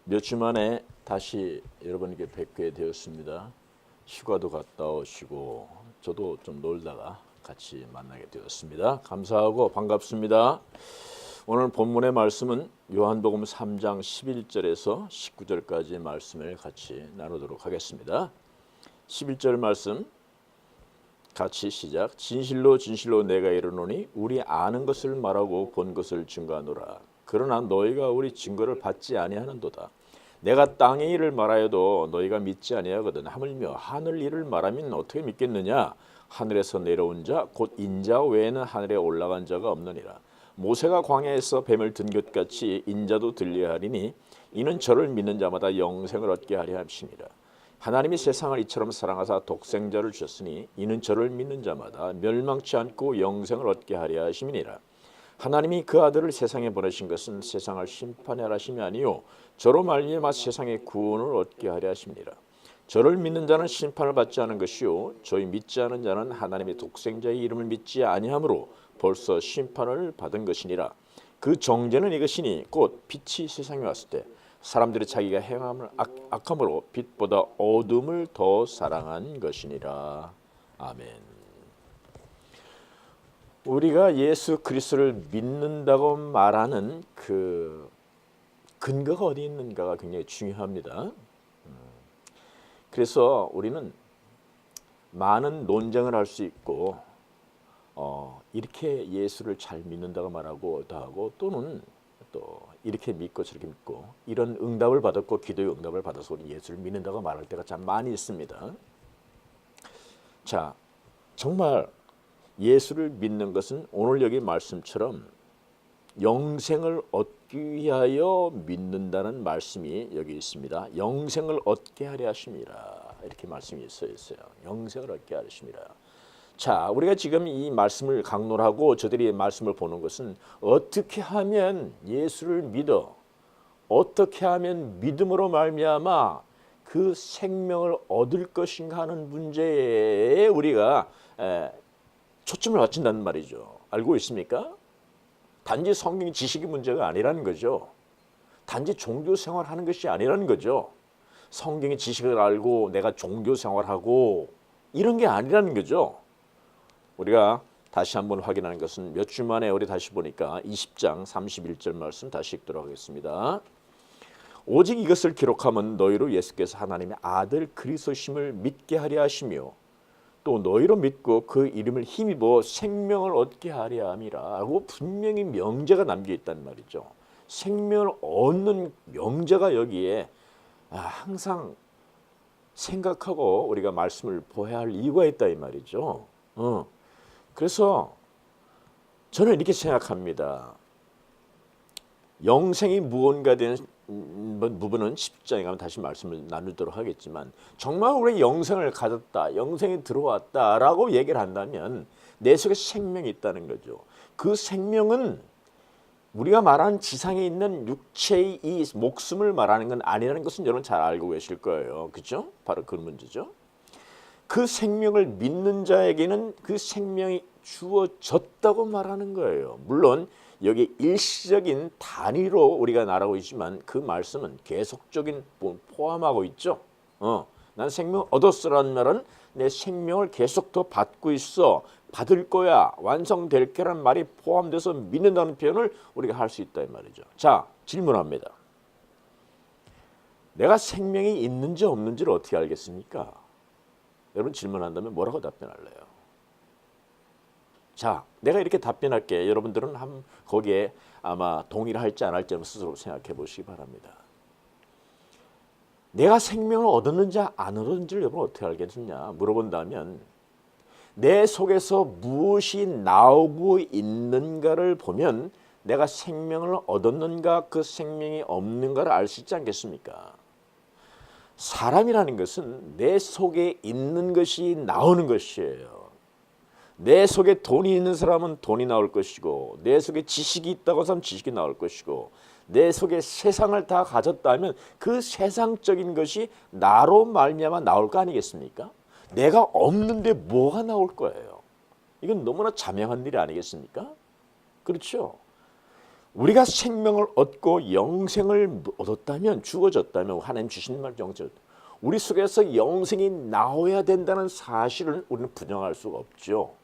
몇 주 만에 다시 여러분에게 뵙게 되었습니다. 휴가도 갔다 오시고 저도 좀 놀다가 같이 만나게 되었습니다. 감사하고 반갑습니다. 오늘 본문의 말씀은 요한복음 3장 11절에서 19절까지의 말씀을 같이 나누도록 하겠습니다. 11절 말씀 같이 시작. 진실로 진실로 내가 이르노니 우리 아는 것을 말하고 본 것을 증거하노라. 그러나 너희가 우리 증거를 받지 아니하는도다. 내가 땅의 일을 말하여도 너희가 믿지 아니하거든. 하물며 하늘 일을 말하면 어떻게 믿겠느냐. 하늘에서 내려온 자 곧 인자 외에는 하늘에 올라간 자가 없느니라. 모세가 광야에서 뱀을 든 것 같이 인자도 들려야 하리니 이는 저를 믿는 자마다 영생을 얻게 하려 함이니라. 하나님이 세상을 이처럼 사랑하사 독생자를 주셨으니 이는 저를 믿는 자마다 멸망치 않고 영생을 얻게 하려 하심이니라. 하나님이 그 아들을 세상에 보내신 것은 세상을 심판하려 하심이 아니요 저로 말미암아 세상의 구원을 얻게 하려 하심이니라. 저를 믿는 자는 심판을 받지 않은 것이요 저희 믿지 않은 자는 하나님의 독생자의 이름을 믿지 아니하므로 벌써 심판을 받은 것이니라. 그 정죄는 이것이니 곧 빛이 세상에 왔을 때 사람들이 자기가 행함을 악함으로 빛보다 어둠을 더 사랑한 것이니라. 아멘. 우리가 예수 그리스도를 믿는다고 말하는 그 근거가 어디 있는가가 굉장히 중요합니다. 그래서 우리는 많은 논쟁을 할 수 있고 이렇게 예수를 잘 믿는다고 말하고도 하고 또는 또 이렇게 믿고 저렇게 믿고 이런 응답을 받았고 기도의 응답을 받아서 우리 예수를 믿는다고 말할 때가 참 많이 있습니다. 자, 정말 예수를 믿는 것은 오늘 여기 말씀처럼 영생을 얻기 위하여 믿는다는 말씀이 여기 있습니다. 영생을 얻게 하려 하심이라 이렇게 말씀이 써 있어요. 영생을 얻게 하려 하심이라. 자, 우리가 지금 이 말씀을 강론하고 저들이 말씀을 보는 것은 어떻게 하면 예수를 믿어, 어떻게 하면 믿음으로 말미암아 그 생명을 얻을 것인가 하는 문제에 우리가 초점을 맞춘다는 말이죠. 알고 있습니까? 단지 성경 지식이 문제가 아니라는 거죠. 단지 종교 생활하는 것이 아니라는 거죠. 성경의 지식을 알고 내가 종교 생활하고 이런 게 아니라는 거죠. 우리가 다시 한번 확인하는 것은 몇 주 만에 우리 다시 보니까 20장 31절 말씀 다시 읽도록 하겠습니다. 오직 이것을 기록하면 너희로 예수께서 하나님의 아들 그리스도심을 믿게 하려 하시며 또 너희로 믿고 그 이름을 힘입어 생명을 얻게 하려 함이라 하고 분명히 명제가 남겨 있단 말이죠. 생명을 얻는 명제가 여기에 항상 생각하고 우리가 말씀을 보아야 할 이유가 있다 이 말이죠. 그래서 저는 이렇게 생각합니다. 영생이 무언가 되는 부분은 10장에 가면 다시 말씀을 나누도록 하겠지만 정말 우리 영생을 가졌다, 영생이 들어왔다라고 얘기를 한다면 내 속에 생명이 있다는 거죠. 그 생명은 우리가 말하는 지상에 있는 육체의 이 목숨을 말하는 건 아니라는 것은 여러분 잘 알고 계실 거예요. 그렇죠? 바로 그 문제죠. 그 생명을 믿는 자에게는 그 생명이 주어졌다고 말하는 거예요. 물론 여기 일시적인 단위로 우리가 말하고 있지만 그 말씀은 계속적인 포함하고 있죠. 난 생명 얻었으라는 말은 내 생명을 계속 더 받고 있어. 받을 거야. 완성될 거란 말이 포함돼서 믿는다는 표현을 우리가 할 수 있다 이 말이죠. 자, 질문합니다. 내가 생명이 있는지 없는지를 어떻게 알겠습니까? 여러분 질문한다면 뭐라고 답변할래요? 자, 내가 이렇게 답변할게. 여러분들은 거기에 아마 동의를 할지 안 할지 스스로 생각해 보시기 바랍니다. 내가 생명을 얻었는지 안 얻었는지를 여러분 어떻게 알겠느냐 물어본다면 내 속에서 무엇이 나오고 있는가를 보면 내가 생명을 얻었는가 그 생명이 없는가를 알 수 있지 않겠습니까? 사람이라는 것은 내 속에 있는 것이 나오는 것이에요. 내 속에 돈이 있는 사람은 돈이 나올 것이고 내 속에 지식이 있다고 하면 지식이 나올 것이고 내 속에 세상을 다 가졌다면 그 세상적인 것이 나로 말미암아 나올 거 아니겠습니까? 내가 없는데 뭐가 나올 거예요? 이건 너무나 자명한 일이 아니겠습니까? 그렇죠? 우리가 생명을 얻고 영생을 얻었다면, 주어졌다면, 하나님 주신 말 영생, 우리 속에서 영생이 나와야 된다는 사실을 우리는 부정할 수가 없죠.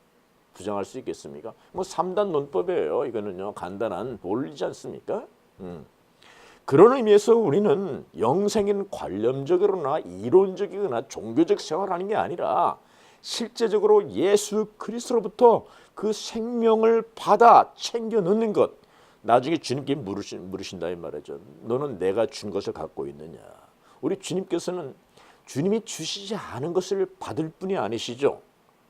부정할 수 있겠습니까? 뭐 3단 논법이에요. 이거는요, 간단한 논리지 않습니까? 그런 의미에서 우리는 영생은 관념적으로나 이론적이거나 종교적 생활하는 게 아니라 실제적으로 예수 그리스도로부터 그 생명을 받아 챙겨 넣는 것, 나중에 주님께 물으신다 이 말이죠. 너는 내가 준 것을 갖고 있느냐. 우리 주님께서는 주님이 주시지 않은 것을 받을 뿐이 아니시죠.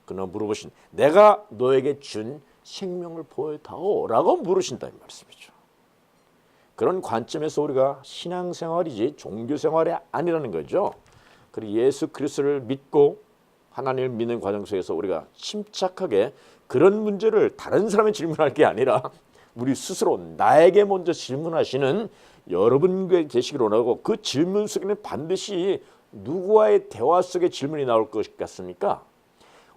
그러나 물어보신, 내가 너에게 준 생명을 보여다오 라고 물으신다 이 말씀이죠. 그런 관점에서 우리가 신앙생활이지 종교생활이 아니라는 거죠. 그리고 예수 그리스도를 믿고 하나님을 믿는 과정 속에서 우리가 침착하게 그런 문제를 다른 사람이 질문할 게 아니라 우리 스스로 나에게 먼저 질문하시는 여러분께 계시기를 원하고, 그 질문 속에는 반드시 누구와의 대화 속에 질문이 나올 것 같습니까?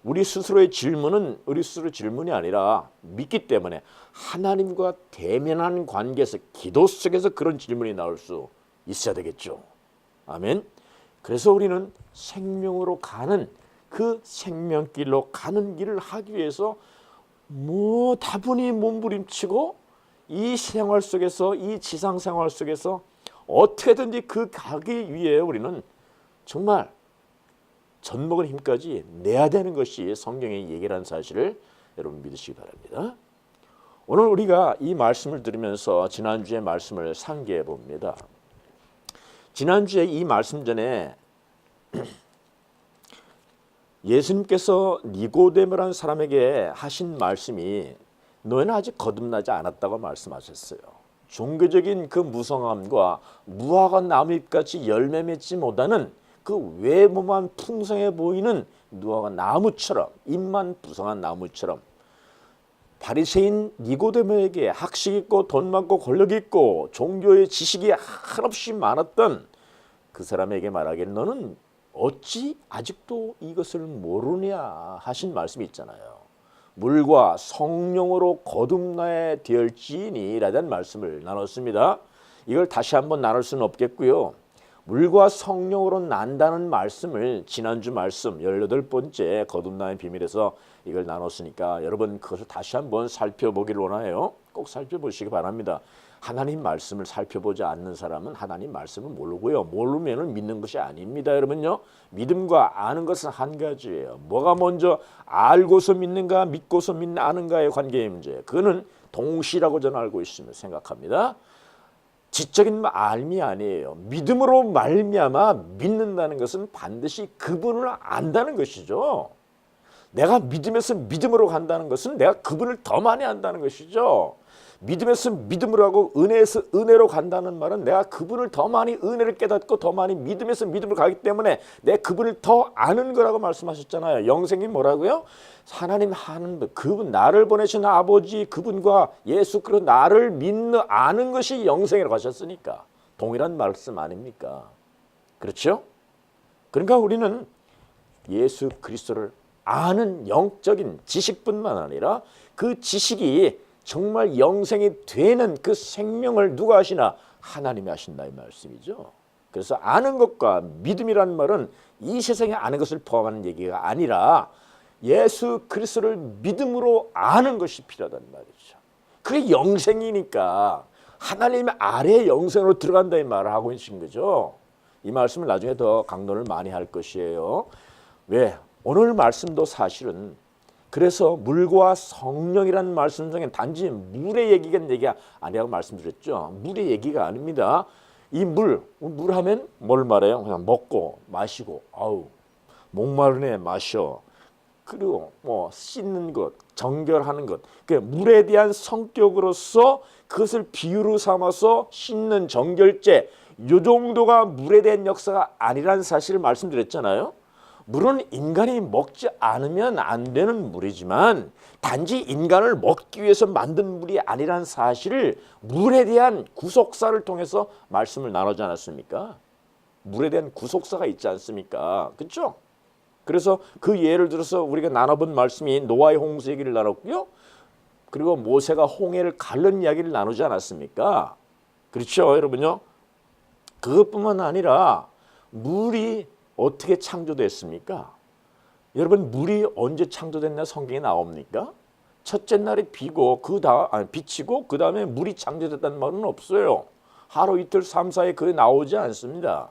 우리 스스로의 질문은 우리 스스로의 질문이 아니라 믿기 때문에 하나님과 대면하는 관계에서, 기도 속에서 그런 질문이 나올 수 있어야 되겠죠. 아멘. 그래서 우리는 생명으로 가는, 그 생명길로 가는 길을 하기 위해서 뭐 다분히 몸부림치고 이 생활 속에서, 이 지상 생활 속에서 어떻게든지 그 가기 위해 우리는 정말 젖먹은 힘까지 내야 되는 것이 성경의 얘기라는 사실을 여러분 믿으시기 바랍니다. 오늘 우리가 이 말씀을 들으면서 지난주의 말씀을 상기해 봅니다. 지난주에 이 말씀 전에 예수님께서 니고데모라는 사람에게 하신 말씀이, 너는 아직 거듭나지 않았다고 말씀하셨어요. 종교적인 그 무성함과 무화과 나무잎같이 열매 맺지 못하는 그 외모만 풍성해 보이는 무화과 나무처럼, 잎만 부성한 나무처럼 바리새인 니고데모에게 학식 있고 돈 많고 권력 있고 종교의 지식이 한없이 많았던 그 사람에게 말하기를, 너는 어찌 아직도 이것을 모르냐 하신 말씀이 있잖아요. 물과 성령으로 거듭나야 되었지니 라는 말씀을 나눴습니다. 이걸 다시 한번 나눌 수는 없겠고요. 물과 성령으로 난다는 말씀을 지난주 말씀 18번째 거듭남의 비밀에서 이걸 나눴으니까 여러분 그것을 다시 한번 살펴보기를 원해요. 꼭 살펴보시기 바랍니다. 하나님 말씀을 살펴보지 않는 사람은 하나님 말씀을 모르고요. 모르면 믿는 것이 아닙니다. 여러분요. 믿음과 아는 것은 한 가지예요. 뭐가 먼저 알고서 믿는가 믿고서 아는가의 관계의 문제. 그거는 동시라고 저는 알고 있으면 생각합니다. 지적인 알미 아니에요. 믿음으로 말미암아 믿는다는 것은 반드시 그분을 안다는 것이죠. 내가 믿음에서 믿음으로 간다는 것은 내가 그분을 더 많이 안다는 것이죠. 믿음에서 믿음으로 하고 은혜에서 은혜로 간다는 말은 내가 그분을 더 많이 은혜를 깨닫고 더 많이 믿음에서 믿음으로 가기 때문에 내가 그분을 더 아는 거라고 말씀하셨잖아요. 영생이 뭐라고요? 하나님 하는 그분, 나를 보내신 아버지 그분과 예수 그리스도 나를 믿는 아는 것이 영생이라고 하셨으니까 동일한 말씀 아닙니까? 그렇죠? 그러니까 우리는 예수 그리스도를 아는 영적인 지식뿐만 아니라 그 지식이 정말 영생이 되는 그 생명을 누가 하시나? 하나님이 하신다 이 말씀이죠. 그래서 아는 것과 믿음이라는 말은 이 세상에 아는 것을 포함하는 얘기가 아니라 예수 그리스도를 믿음으로 아는 것이 필요하다는 말이죠. 그게 영생이니까 하나님 아래 영생으로 들어간다 이 말을 하고 계신 거죠. 이 말씀을 나중에 더 강론을 많이 할 것이에요. 왜? 오늘 말씀도 사실은 그래서 물과 성령이라는 말씀 중에 단지 물의 얘기가 아니라고 말씀드렸죠. 물의 얘기가 아닙니다. 이 물 하면 뭘 말해요? 그냥 먹고 마시고, 아우 목마르네 마셔. 그리고 뭐 씻는 것, 정결하는 것. 그 물에 대한 성격으로서 그것을 비유로 삼아서 씻는 정결제. 이 정도가 물에 대한 역사가 아니라는 사실을 말씀드렸잖아요. 물은 인간이 먹지 않으면 안 되는 물이지만 단지 인간을 먹기 위해서 만든 물이 아니라는 사실을 물에 대한 구속사를 통해서 말씀을 나누지 않았습니까? 물에 대한 구속사가 있지 않습니까? 그렇죠? 그래서 그 예를 들어서 우리가 나눠본 말씀이 노아의 홍수 얘기를 나눴고요. 그리고 모세가 홍해를 가른 이야기를 나누지 않았습니까? 그렇죠, 여러분요. 그것뿐만 아니라 물이 어떻게 창조됐습니까? 여러분, 물이 언제 창조됐나 성경에 나옵니까? 첫째 날에 비고 비치고 그 다음에 물이 창조됐다는 말은 없어요. 하루 이틀 3, 4일 그게 나오지 않습니다.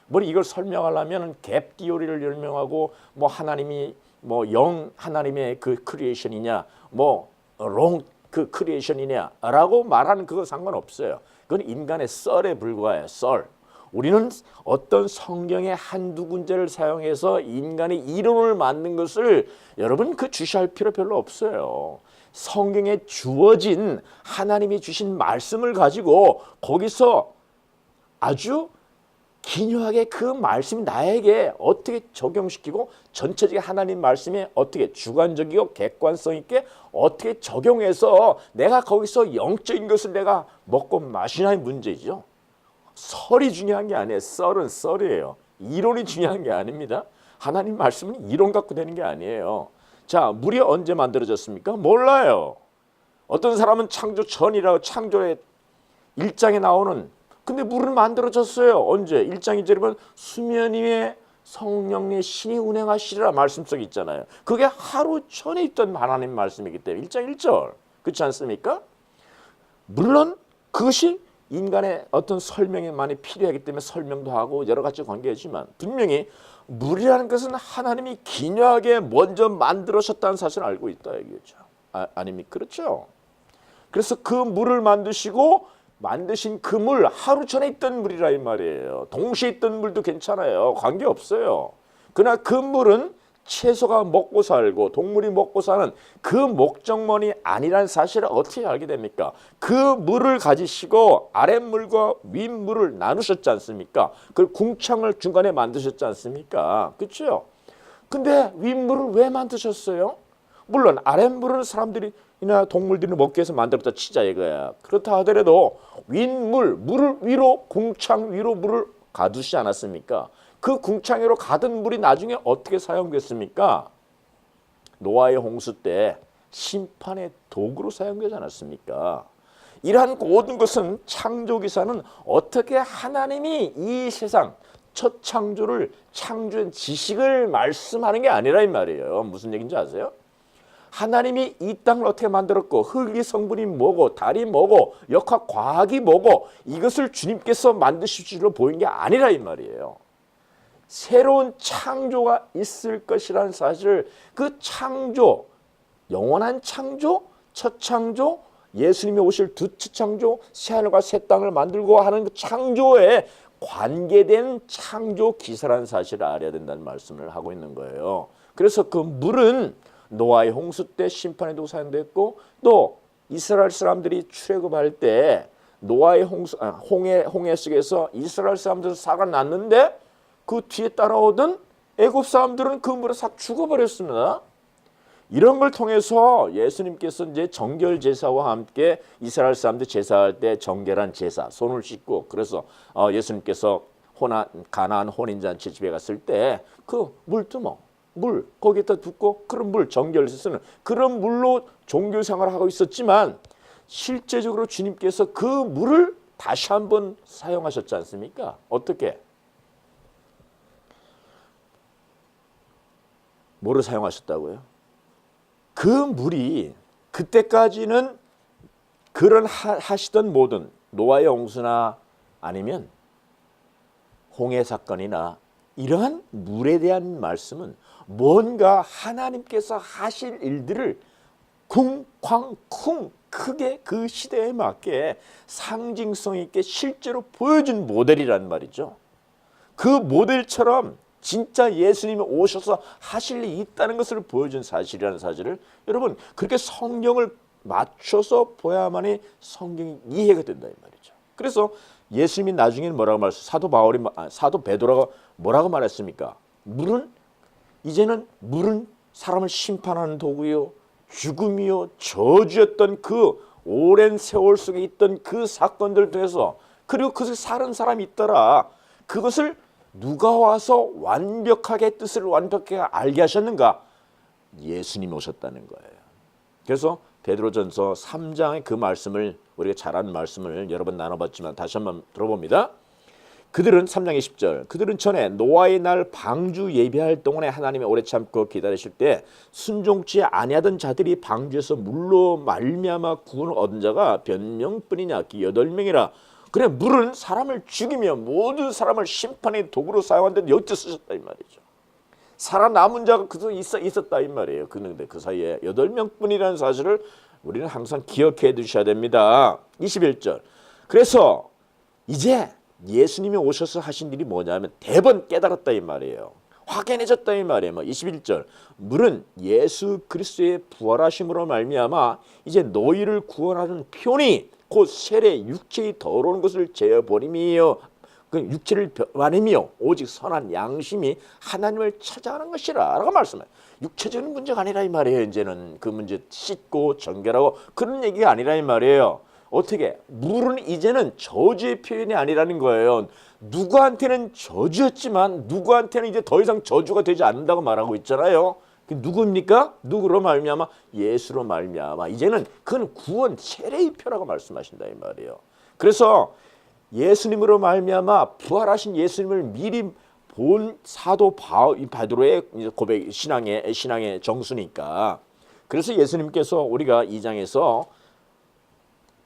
뭐 이걸 설명하려면 갭 디오리를 설명하고 뭐 하나님이 뭐 영 하나님의 그 크리에이션이냐 뭐 롱 그 크리에이션이냐라고 말하는 그거 상관없어요. 그건 인간의 썰에 불과해요. 썰. 우리는 어떤 성경의 한두 군데를 사용해서 인간의 이론을 만든 것을 여러분 그 주시할 필요 별로 없어요. 성경에 주어진 하나님이 주신 말씀을 가지고 거기서 아주 기묘하게 그 말씀이 나에게 어떻게 적용시키고 전체적인 하나님 말씀에 어떻게 주관적이고 객관성 있게 어떻게 적용해서 내가 거기서 영적인 것을 내가 먹고 마시냐의 문제죠. 설이 중요한 게 아니에요. 썰은 썰이에요. 이론이 중요한 게 아닙니다. 하나님 말씀은 이론 갖고 되는 게 아니에요. 자, 물이 언제 만들어졌습니까? 몰라요. 어떤 사람은 창조 전이라고 창조의 1장에 나오는 근데 물은 만들어졌어요. 언제? 1장 2절에 보면 수면 위에 성령의 신이 운행하시리라 말씀 속에 있잖아요. 그게 하루 전에 있던 하나님 말씀이기 때문에 1장 1절. 그렇지 않습니까? 물론 그것이 인간의 어떤 설명이 많이 필요하기 때문에 설명도 하고 여러 가지 관계지만 분명히 물이라는 것은 하나님이 기묘하게 먼저 만들으셨다는 사실을 알고 있다 얘기죠. 아닙니까? 그렇죠. 그래서 그 물을 만드신 그 물 하루 전에 있던 물이라 이 말이에요. 동시에 있던 물도 괜찮아요. 관계없어요. 그러나 그 물은 채소가 먹고 살고 동물이 먹고 사는 그 목적물이 아니라는 사실을 어떻게 알게 됩니까? 그 물을 가지시고 아랫물과 윗물을 나누셨지 않습니까? 그 궁창을 중간에 만드셨지 않습니까? 그렇죠? 근데 윗물을 왜 만드셨어요? 물론 아랫물은 사람들이나 동물들이 먹기 위해서 만들었다 치자 이거야. 그렇다 하더라도 물을 위로 궁창 위로 물을 가두시지 않았습니까? 그 궁창 위로 가둔 물이 나중에 어떻게 사용됐습니까? 노아의 홍수 때 심판의 도구로 사용되지 않았습니까? 이러한 모든 것은 창조기사는 어떻게 하나님이 이 세상 첫 창조의 지식을 말씀하는 게 아니라 이 말이에요. 무슨 얘기인지 아세요? 하나님이 이 땅을 어떻게 만들었고 흙이 성분이 뭐고 달이 뭐고 역학 과학이 뭐고 이것을 주님께서 만드실 줄로 보인 게 아니라 이 말이에요. 새로운 창조가 있을 것이라는 사실, 그 창조, 영원한 창조, 첫 창조, 예수님이 오실 두째 창조, 새하늘과 새 땅을 만들고 하는 그 창조에 관계된 창조 기사라는 사실을 알아야 된다는 말씀을 하고 있는 거예요. 그래서 그 물은 노아의 홍수 때 심판의 도구 사용됐고 또 이스라엘 사람들이 출애굽할 때 노아의 홍해 속에서 이스라엘 사람들 살아났는데 그 뒤에 따라오던 애굽 사람들은 그 물에 싹 죽어버렸습니다. 이런 걸 통해서 예수님께서 이제 정결 제사와 함께 이스라엘 사람들 제사할 때 정결한 제사, 손을 씻고 그래서 예수님께서 가나안 혼인잔치 집에 갔을 때 그 물두멍, 물 거기에다 붓고 그런 물 정결제사는 그런 물로 종교 생활을 하고 있었지만 실제적으로 주님께서 그 물을 다시 한번 사용하셨지 않습니까? 어떻게? 뭐를 사용하셨다고요? 그 물이 그때까지는 그런 하시던 모든 노아의 홍수나 아니면 홍해 사건이나 이러한 물에 대한 말씀은 뭔가 하나님께서 하실 일들을 쿵쾅쿵 크게 그 시대에 맞게 상징성 있게 실제로 보여준 모델이란 말이죠. 그 모델처럼 진짜 예수님이 오셔서 하실 일이 있다는 것을 보여준 사실이라는 사실을 여러분 그렇게 성경을 맞춰서 보야만이 성경이 이해가 된다 이 말이죠. 그래서 예수님이 나중에는 뭐라고 말했어요? 사도 베드로가 뭐라고 말했습니까? 이제는 물은 사람을 심판하는 도구요 죽음이요 저주였던 그 오랜 세월 속에 있던 그 사건들을 통해서 그리고 그것을 사는 사람이 있더라. 그것을 누가 와서 완벽하게 뜻을 완벽하게 알게 하셨는가? 예수님이 오셨다는 거예요. 그래서 베드로전서 3장의 그 말씀을 우리가 잘 아는 말씀을 여러 번 나눠봤지만 다시 한번 들어봅니다. 그들은 3장의 10절 그들은 전에 노아의 날 방주 예비할 동안에 하나님이 오래 참고 기다리실 때 순종치 아니하던 자들이 방주에서 물로 말미암아 구원을 얻은 자가 몇 명뿐이냐 8명이라. 그래 물은 사람을 죽이며 모든 사람을 심판의 도구로 사용하는데 여기서 쓰셨다 이 말이죠. 살아남은 자가 그저 있었다 이 말이에요. 그런데 그 사이에 8명뿐이라는 사실을 우리는 항상 기억해 두셔야 됩니다. 21절 그래서 이제 예수님이 오셔서 하신 일이 뭐냐면 대번 깨달았다 이 말이에요. 확연해졌다 이 말이에요. 21절 물은 예수 그리스도의 부활하심으로 말미암아 이제 너희를 구원하는 표니 곧 세례 육체의 더러운 것을 제어버림이요 그 육체를 변함이요 오직 선한 양심이 하나님을 찾아가는 것이라 라고 말씀해요. 육체적인 문제가 아니라 이 말이에요. 이제는 그 문제 씻고 정결하고 그런 얘기가 아니라 이 말이에요. 어떻게? 물은 이제는 저주의 표현이 아니라는 거예요. 누구한테는 저주였지만 누구한테는 이제 더 이상 저주가 되지 않는다고 말하고 있잖아요. 그 누구입니까? 누구로 말미암아? 예수로 말미암아. 이제는 그건 구원 세례의 표라고 말씀하신다 이 말이에요. 그래서 예수님으로 말미암아 부활하신 예수님을 미리 본 사도 바드로의 고백 신앙의 정수니까. 그래서 예수님께서 우리가 2장에서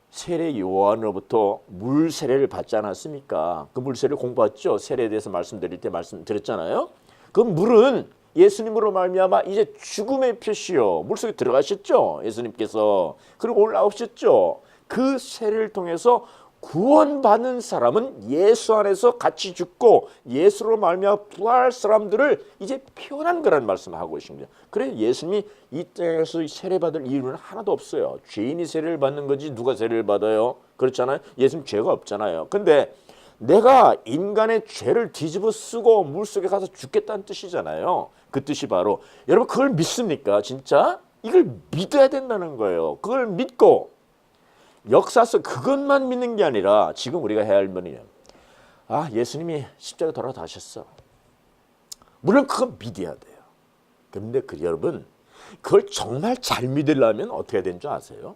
세례 요한으로부터 물 세례를 받지 않았습니까? 그 물 세례를 공부했죠. 세례에 대해서 말씀드릴 때 말씀드렸잖아요. 그 물은 예수님으로 말미암아 이제 죽음의 표시요. 물속에 들어가셨죠. 예수님께서. 그리고 올라오셨죠. 그 세례를 통해서 구원받는 사람은 예수 안에서 같이 죽고 예수로 말미암아 부활할 사람들을 이제 표현한 거라는 말씀을 하고 계십니다. 그래 예수님이 이 땅에서 세례받을 이유는 하나도 없어요. 죄인이 세례를 받는 거지 누가 세례를 받아요? 그렇잖아요. 예수님 죄가 없잖아요. 근데 내가 인간의 죄를 뒤집어 쓰고 물속에 가서 죽겠다는 뜻이잖아요. 그 뜻이 바로 여러분 그걸 믿습니까? 진짜? 이걸 믿어야 된다는 거예요. 그걸 믿고 역사 속 그것만 믿는 게 아니라 지금 우리가 해야 할 일은 예수님이 십자가 돌아가셨어. 물론 그건 믿어야 돼요. 그런데 여러분 그걸 정말 잘 믿으려면 어떻게 해야 되는 줄 아세요?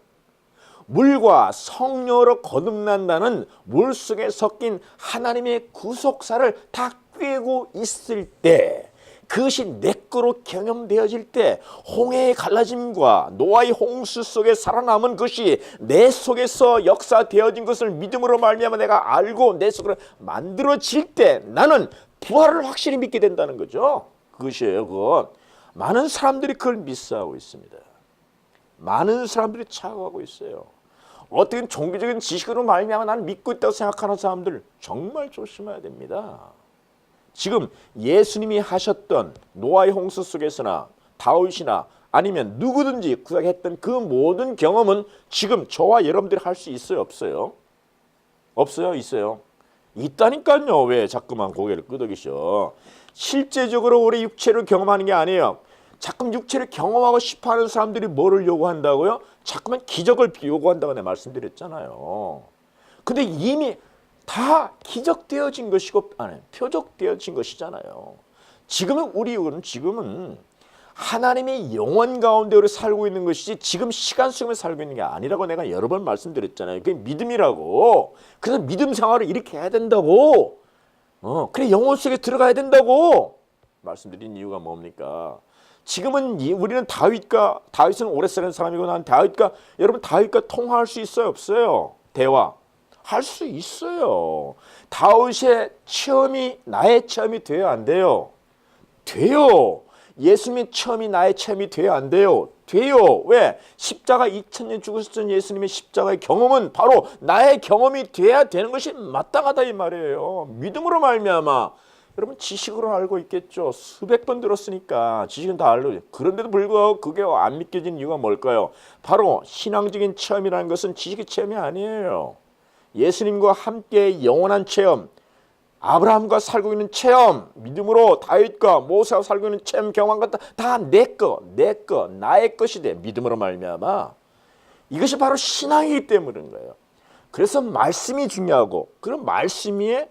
물과 성령으로 거듭난다는 물속에 섞인 하나님의 구속사를 다 꿰고 있을 때 그것이 내 거로 경험되어질 때 홍해의 갈라짐과 노아의 홍수 속에 살아남은 것이 내 속에서 역사되어진 것을 믿음으로 말미암아 내가 알고 내 속으로 만들어질 때 나는 부활을 확실히 믿게 된다는 거죠. 그것이에요. 그건 많은 사람들이 그걸 미스하고 있습니다. 많은 사람들이 착각하고 있어요. 어떻게 종교적인 지식으로 말미암아 나는 믿고 있다고 생각하는 사람들 정말 조심해야 됩니다. 지금 예수님이 하셨던 노아의 홍수 속에서나 다윗이나 아니면 누구든지 구약했던 그 모든 경험은 지금 저와 여러분들이 할 수 있어요? 없어요? 없어요? 있어요? 있다니까요. 왜 자꾸만 고개를 끄덕이셔. 실제적으로 우리 육체를 경험하는 게 아니에요. 자꾸 육체를 경험하고 싶어하는 사람들이 뭐를 요구한다고요? 자꾸만 기적을 요구한다고 내가 말씀드렸잖아요. 근데 이미 다 기적되어진 것이고 표적되어진 것이잖아요. 지금은 하나님의 영원 가운데 우리 살고 있는 것이지 지금 시간 속에 살고 있는 게 아니라고 내가 여러 번 말씀드렸잖아요. 그게 믿음이라고. 그래서 믿음 생활을 이렇게 해야 된다고. 그래 영혼 속에 들어가야 된다고 말씀드린 이유가 뭡니까? 지금은 우리는 다윗은 오래 사는 사람이고 난 여러분 다윗과 통화할 수 있어요? 없어요? 대화 할 수 있어요. 다윗의 체험이 나의 체험이 돼야 안 돼요? 돼요. 예수님의 체험이 나의 체험이 돼야 안 돼요? 돼요. 왜? 십자가 2000년 죽으셨던 예수님의 십자가의 경험은 바로 나의 경험이 돼야 되는 것이 마땅하다 이 말이에요. 믿음으로 말미암아. 여러분 지식으로 알고 있겠죠. 수백 번 들었으니까 지식은 다 알고. 그런데도 불구하고 그게 안 믿겨진 이유가 뭘까요? 바로 신앙적인 체험이라는 것은 지식의 체험이 아니에요. 예수님과 함께 영원한 체험, 아브라함과 살고 있는 체험, 믿음으로 다윗과 모세와 살고 있는 체험, 경험 같다 다 내 거, 나의 것이 돼. 믿음으로 말미암아. 이것이 바로 신앙이기 때문인 거예요. 그래서 말씀이 중요하고 그런 말씀 위에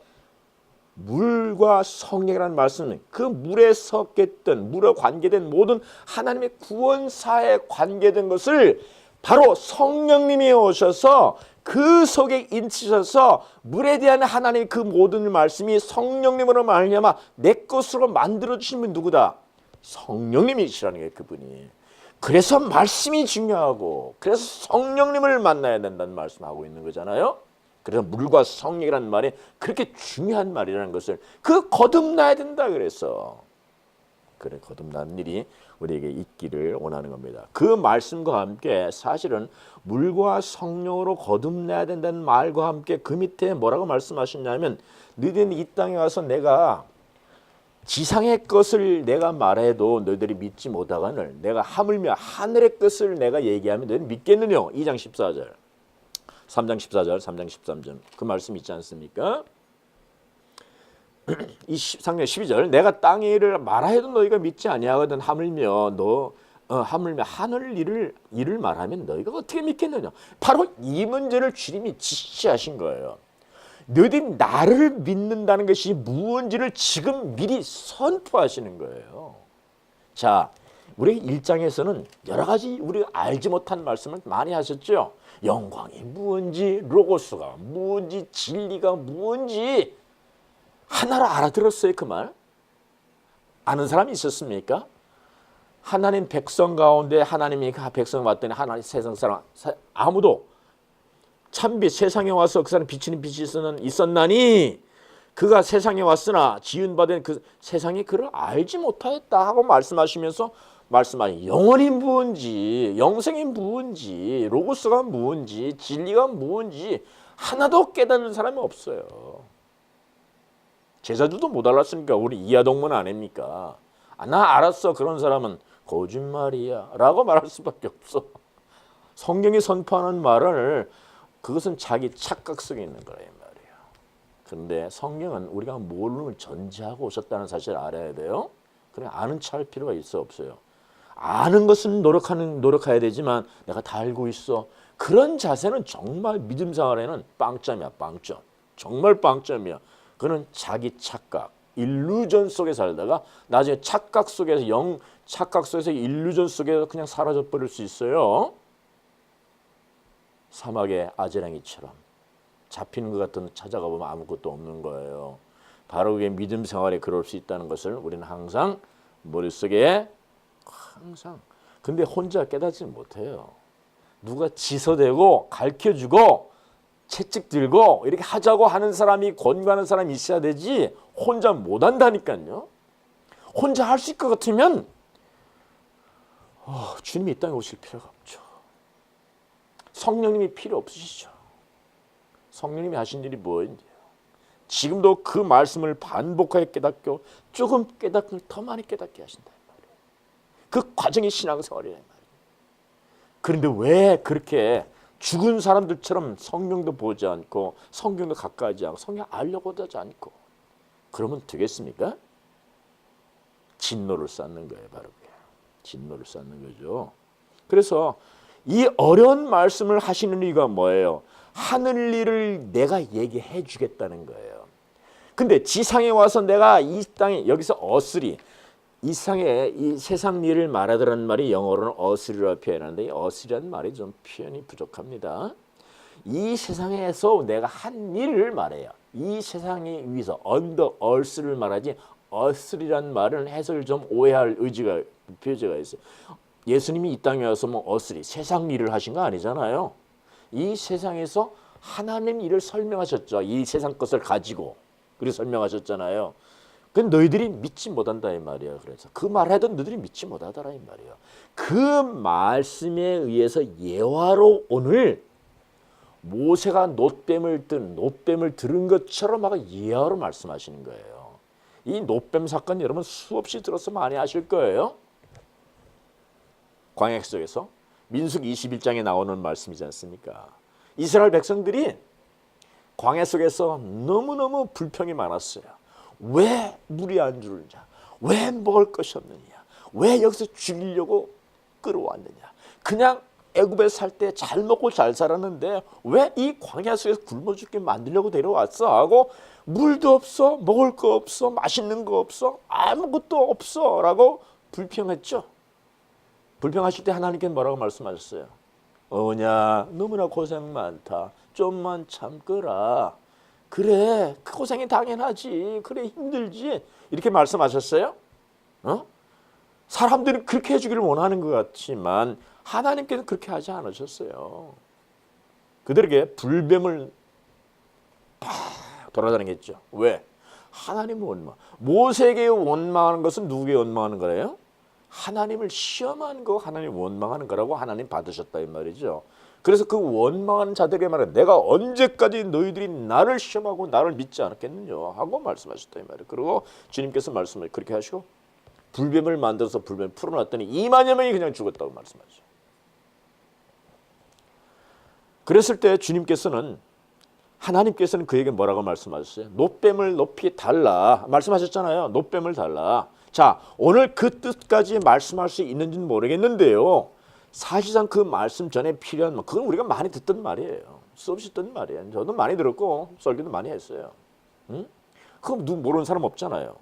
물과 성령이라는 말씀은 그 물에 섞였던 물에 관계된 모든 하나님의 구원사에 관계된 것을 바로 성령님이 오셔서 그 속에 인치셔서 물에 대한 하나님의 그 모든 말씀이 성령님으로 말미암아 내 것으로 만들어주신 분 누구다? 성령님이시라는 게 그분이. 그래서 말씀이 중요하고 그래서 성령님을 만나야 된다는 말씀하고 있는 거잖아요. 그래서 물과 성령이라는 말이 그렇게 중요한 말이라는 것을 그 거듭나야 된다 그래서. 그래 거듭나는 일이 우리에게 있기를 원하는 겁니다. 그 말씀과 함께 사실은 물과 성령으로 거듭나야 된다는 말과 함께 그 밑에 뭐라고 말씀하셨냐면 너희들은 이 땅에 와서 내가 지상의 것을 내가 말해도 너희들이 믿지 못하거늘 내가 하물며 하늘의 것을 내가 얘기하면 너희는 믿겠느냐. 2장 14절 3장 14절 3장 13절 그 말씀 있지 않습니까? 이 상장 12절 내가 땅의 일을 말하여도 너희가 믿지 아니하거든 하물며 하물며 하늘 일을 말하면 너희가 어떻게 믿겠느냐. 바로 이 문제를 주님이 지시하신 거예요. 너희들이 나를 믿는다는 것이 무엇인지를 지금 미리 선포하시는 거예요. 자, 우리 1장에서는 여러 가지 우리가 알지 못한 말씀을 많이 하셨죠. 영광이 무엇인지, 로고스가 무엇인지, 진리가 무엇인지 하나로 알아들었어요. 그 말 아는 사람이 있었습니까? 하나님 백성 가운데 하나님이 그 백성 왔더니 하나님 세상 사람 아무도 참빛 세상에 와서 그 사람 비치는 빛이 있었나니 그가 세상에 왔으나 지은받은 그 세상이 그를 알지 못하였다 하고 말씀하시면서 영원히 무엇인지 영생이 무엇인지 로고스가 무엇인지 진리가 무엇인지 하나도 깨닫는 사람이 없어요. 제자들도 못 알았으니까 우리 이하동문 아닙니까? 나 알았어. 그런 사람은 거짓말이야 라고 말할 수밖에 없어. 성경이 선포하는 말을 그것은 자기 착각 속에 있는 거란 말이에요. 그런데 성경은 우리가 모르는 걸 전제하고 오셨다는 사실을 알아야 돼요. 그래 아는 척 할 필요가 있어 없어요. 아는 것은 노력해야 되지만 내가 다 알고 있어. 그런 자세는 정말 믿음 생활에는 빵점이야. 빵점. 정말 빵점이야. 그는 자기 착각, 일루전 속에 살다가 나중에 착각 속에서 일루전 속에서 그냥 사라져 버릴 수 있어요. 사막의 아지랑이처럼 잡히는 것 같은 찾아가 보면 아무것도 없는 거예요. 바로 그게 믿음 생활에 그럴 수 있다는 것을 우리는 항상 머릿속에 항상 근데 혼자 깨닫지 못해요. 누가 지서대고 가르쳐주고 채찍 들고 이렇게 하자고 하는 사람이 권고하는 사람이 있어야 되지 혼자 못한다니까요. 혼자 할 수 있을 것 같으면 주님이 이 땅에 오실 필요가 없죠. 성령님이 필요 없으시죠. 성령님이 하신 일이 뭐인데요. 지금도 그 말씀을 반복하게 깨닫고 조금 깨닫고 더 많이 깨닫게 하신다. 그 과정이 신앙생활이란 말이에요. 그런데 왜 그렇게 죽은 사람들처럼 성경도 보지 않고 성경도 가까이지 않고 성경 알려고 하지 않고 그러면 되겠습니까? 진노를 쌓는 거예요. 바로 그게. 진노를 쌓는 거죠. 그래서 이 어려운 말씀을 하시는 이유가 뭐예요? 하늘 일을 내가 얘기해 주겠다는 거예요. 근데 지상에 와서 내가 이 땅에 여기서 어스리 이 세상 일을 말하더라는 말이 영어로는 어스리라고 표현하는데 이 어스리라는 말이 좀 표현이 부족합니다. 이 세상에서 내가 한 일을 말해요. 이 세상에 위해서 언더 얼스를 말하지 어스리라는 말은 해석을 좀 오해할 표제가 있어요. 예수님이 이 땅에 와서 뭐 어스리 세상 일을 하신 거 아니잖아요. 이 세상에서 하나님 일을 설명하셨죠. 이 세상 것을 가지고 그래서 설명하셨잖아요. 그 너희들이 믿지 못한다 이 말이야. 그래서 그 말해도 너희들이 믿지 못하더라 이 말이야. 그 말씀에 의해서 예화로 오늘 모세가 노뱀을 들은 것처럼 막 예화로 말씀하시는 거예요. 이 노뱀 사건 여러분 수없이 들어서 많이 아실 거예요. 광야 속에서 민수기 21장에 나오는 말씀이지 않습니까? 이스라엘 백성들이 광야 속에서 너무너무 불평이 많았어요. 왜 물이 안 주느냐? 왜 먹을 것이 없느냐? 왜 여기서 죽이려고 끌어왔느냐? 그냥 애굽에 살 때 잘 먹고 잘 살았는데 왜 이 광야 속에서 굶어 죽게 만들려고 데려왔어? 하고 물도 없어, 먹을 거 없어, 맛있는 거 없어, 아무것도 없어 라고 불평했죠. 불평하실 때 하나님께 뭐라고 말씀하셨어요? 어냐 너무나 고생 많다. 좀만 참거라. 그래 그 고생이 당연하지. 그래 힘들지. 이렇게 말씀하셨어요? 사람들은 그렇게 해주기를 원하는 것 같지만 하나님께서 그렇게 하지 않으셨어요. 그들에게 불뱀을 팍 돌아다니겠죠. 왜? 하나님을 원망. 모세에게 원망하는 것은 누구에게 원망하는 거래요? 하나님을 시험하는 거, 하나님을 원망하는 거라고 하나님 받으셨다 이 말이죠. 그래서 그 원망하는 자들에게 말해 내가 언제까지 너희들이 나를 시험하고 나를 믿지 않았겠느냐 하고 말씀하셨다 이 말이에요. 그리고 주님께서 말씀을 그렇게 하시고 불뱀을 만들어서 불뱀을 풀어놨더니 2만여 명이 그냥 죽었다고 말씀하죠. 그랬을 때 하나님께서는 그에게 뭐라고 말씀하셨어요? 노뱀을 높이 달라 말씀하셨잖아요. 노뱀을 달라. 자, 오늘 그 뜻까지 말씀할 수 있는지는 모르겠는데요. 사실상 그 말씀 전에 필요한 그건 우리가 많이 듣던 말이에요. 수없이 듣던 말이에요. 저도 많이 들었고 설교도 많이 했어요. 그거 누구 모르는 사람 없잖아요.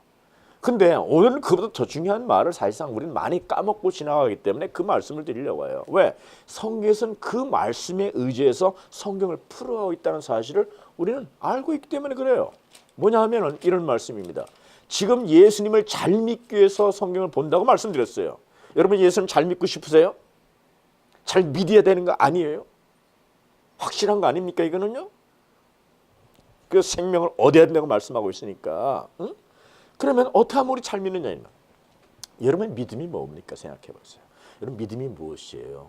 근데 오늘은 그보다 더 중요한 말을 사실상 우리는 많이 까먹고 지나가기 때문에 그 말씀을 드리려고 해요. 왜? 성경에서는 그 말씀에 의지해서 성경을 풀어가고 있다는 사실을 우리는 알고 있기 때문에 그래요. 뭐냐 하면은 이런 말씀입니다. 지금 예수님을 잘 믿기 위해서 성경을 본다고 말씀드렸어요. 여러분 예수님 잘 믿고 싶으세요? 잘 믿어야 되는 거 아니에요? 확실한 거 아닙니까 이거는요? 그 생명을 얻어야 된다고 말씀하고 있으니까 응? 그러면 어떻게 하면 우리 잘 믿느냐 여러분 믿음이 뭡니까 생각해 보세요. 여러분 믿음이 무엇이에요?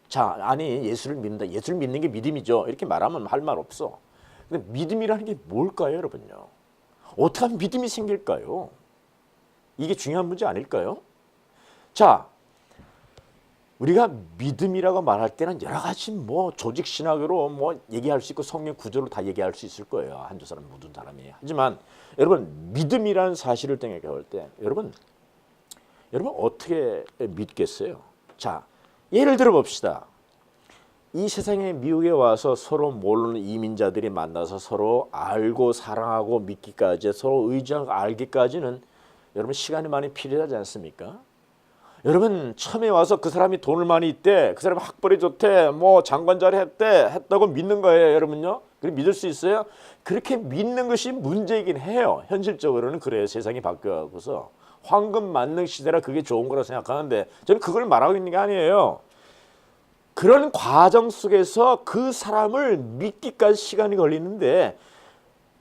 자 아니 예수를 믿는다. 예수를 믿는 게 믿음이죠. 이렇게 말하면 할 말 없어. 근데 믿음이라는 게 뭘까요 여러분요? 어떻게 하면 믿음이 생길까요? 이게 중요한 문제 아닐까요? 자 우리가 믿음이라고 말할 때는 여러 가지 조직 신학으로 얘기할 수 있고 성경 구조로 다 얘기할 수 있을 거예요. 한두 사람 모든 사람이. 하지만 여러분 믿음이라는 사실을 생각해 때 여러분 어떻게 믿겠어요? 자 예를 들어 봅시다. 이 세상에 미국에 와서 서로 모르는 이민자들이 만나서 서로 알고 사랑하고 믿기까지 서로 의지하고 알기까지는 여러분 시간이 많이 필요하지 않습니까? 여러분 처음에 와서 그 사람이 돈을 많이 있대, 그 사람이 학벌이 좋대, 장관 자리 했다고 믿는 거예요 여러분요? 그렇게 믿을 수 있어요? 그렇게 믿는 것이 문제이긴 해요. 현실적으로는 그래요. 세상이 바뀌어가고서 황금 만능 시대라 그게 좋은 거라 생각하는데 저는 그걸 말하고 있는 게 아니에요. 그런 과정 속에서 그 사람을 믿기까지 시간이 걸리는데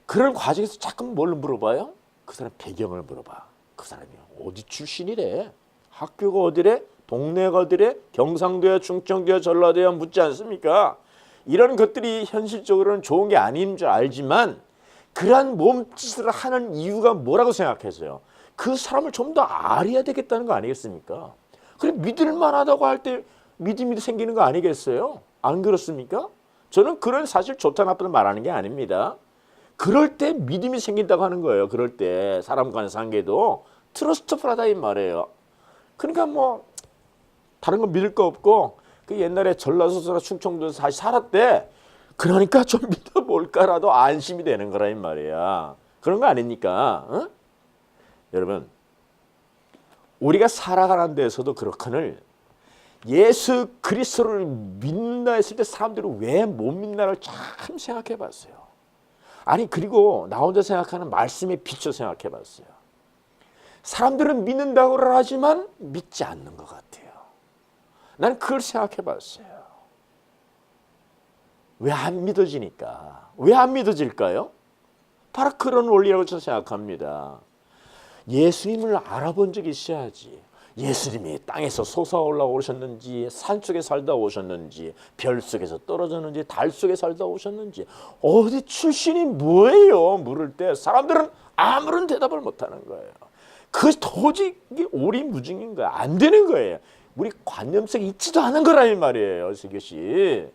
그런 과정에서 자꾸 뭘 물어봐요? 그 사람 배경을 물어봐. 그 사람이 어디 출신이래? 학교가 어디래? 동네가 어디래? 경상도야 충청도야 전라도야 묻지 않습니까? 이런 것들이 현실적으로는 좋은 게 아닌 줄 알지만 그러한 몸짓을 하는 이유가 뭐라고 생각해서요? 그 사람을 좀 더 알아야 되겠다는 거 아니겠습니까? 그래 믿을 만하다고 할 때 믿음이 생기는 거 아니겠어요? 안 그렇습니까? 저는 그런 사실 좋다 나쁘다 말하는 게 아닙니다. 그럴 때 믿음이 생긴다고 하는 거예요. 그럴 때 사람 간의 관계도 트러스트풀하다 이 말이에요. 그러니까 다른 거 믿을 거 없고 그 옛날에 전라도나 충청도에서 다시 살았대. 그러니까 좀 믿어볼까라도 안심이 되는 거라 이 말이야. 그런 거 아닙니까? 어? 여러분 우리가 살아가는 데서도 그렇거늘 예수 그리스도를 믿는다 했을 때 사람들이 왜 못 믿나를 참 생각해 봤어요. 아니 그리고 나 혼자 생각하는 말씀에 비춰 생각해 봤어요. 사람들은 믿는다고 하지만 믿지 않는 것 같아요. 난 그걸 생각해 봤어요. 왜 안 믿어지니까? 왜 안 믿어질까요? 바로 그런 원리라고 저는 생각합니다. 예수님을 알아본 적이 있어야지. 예수님이 땅에서 솟아 올라오셨는지 산속에 살다 오셨는지 별 속에서 떨어졌는지 달 속에 살다 오셨는지 어디 출신이 뭐예요? 물을 때 사람들은 아무런 대답을 못하는 거예요. 그 도저히 이게 오리무중인 거야. 안 되는 거예요. 우리 관념 속에 있지도 않은 거란 말이에요. 이것이.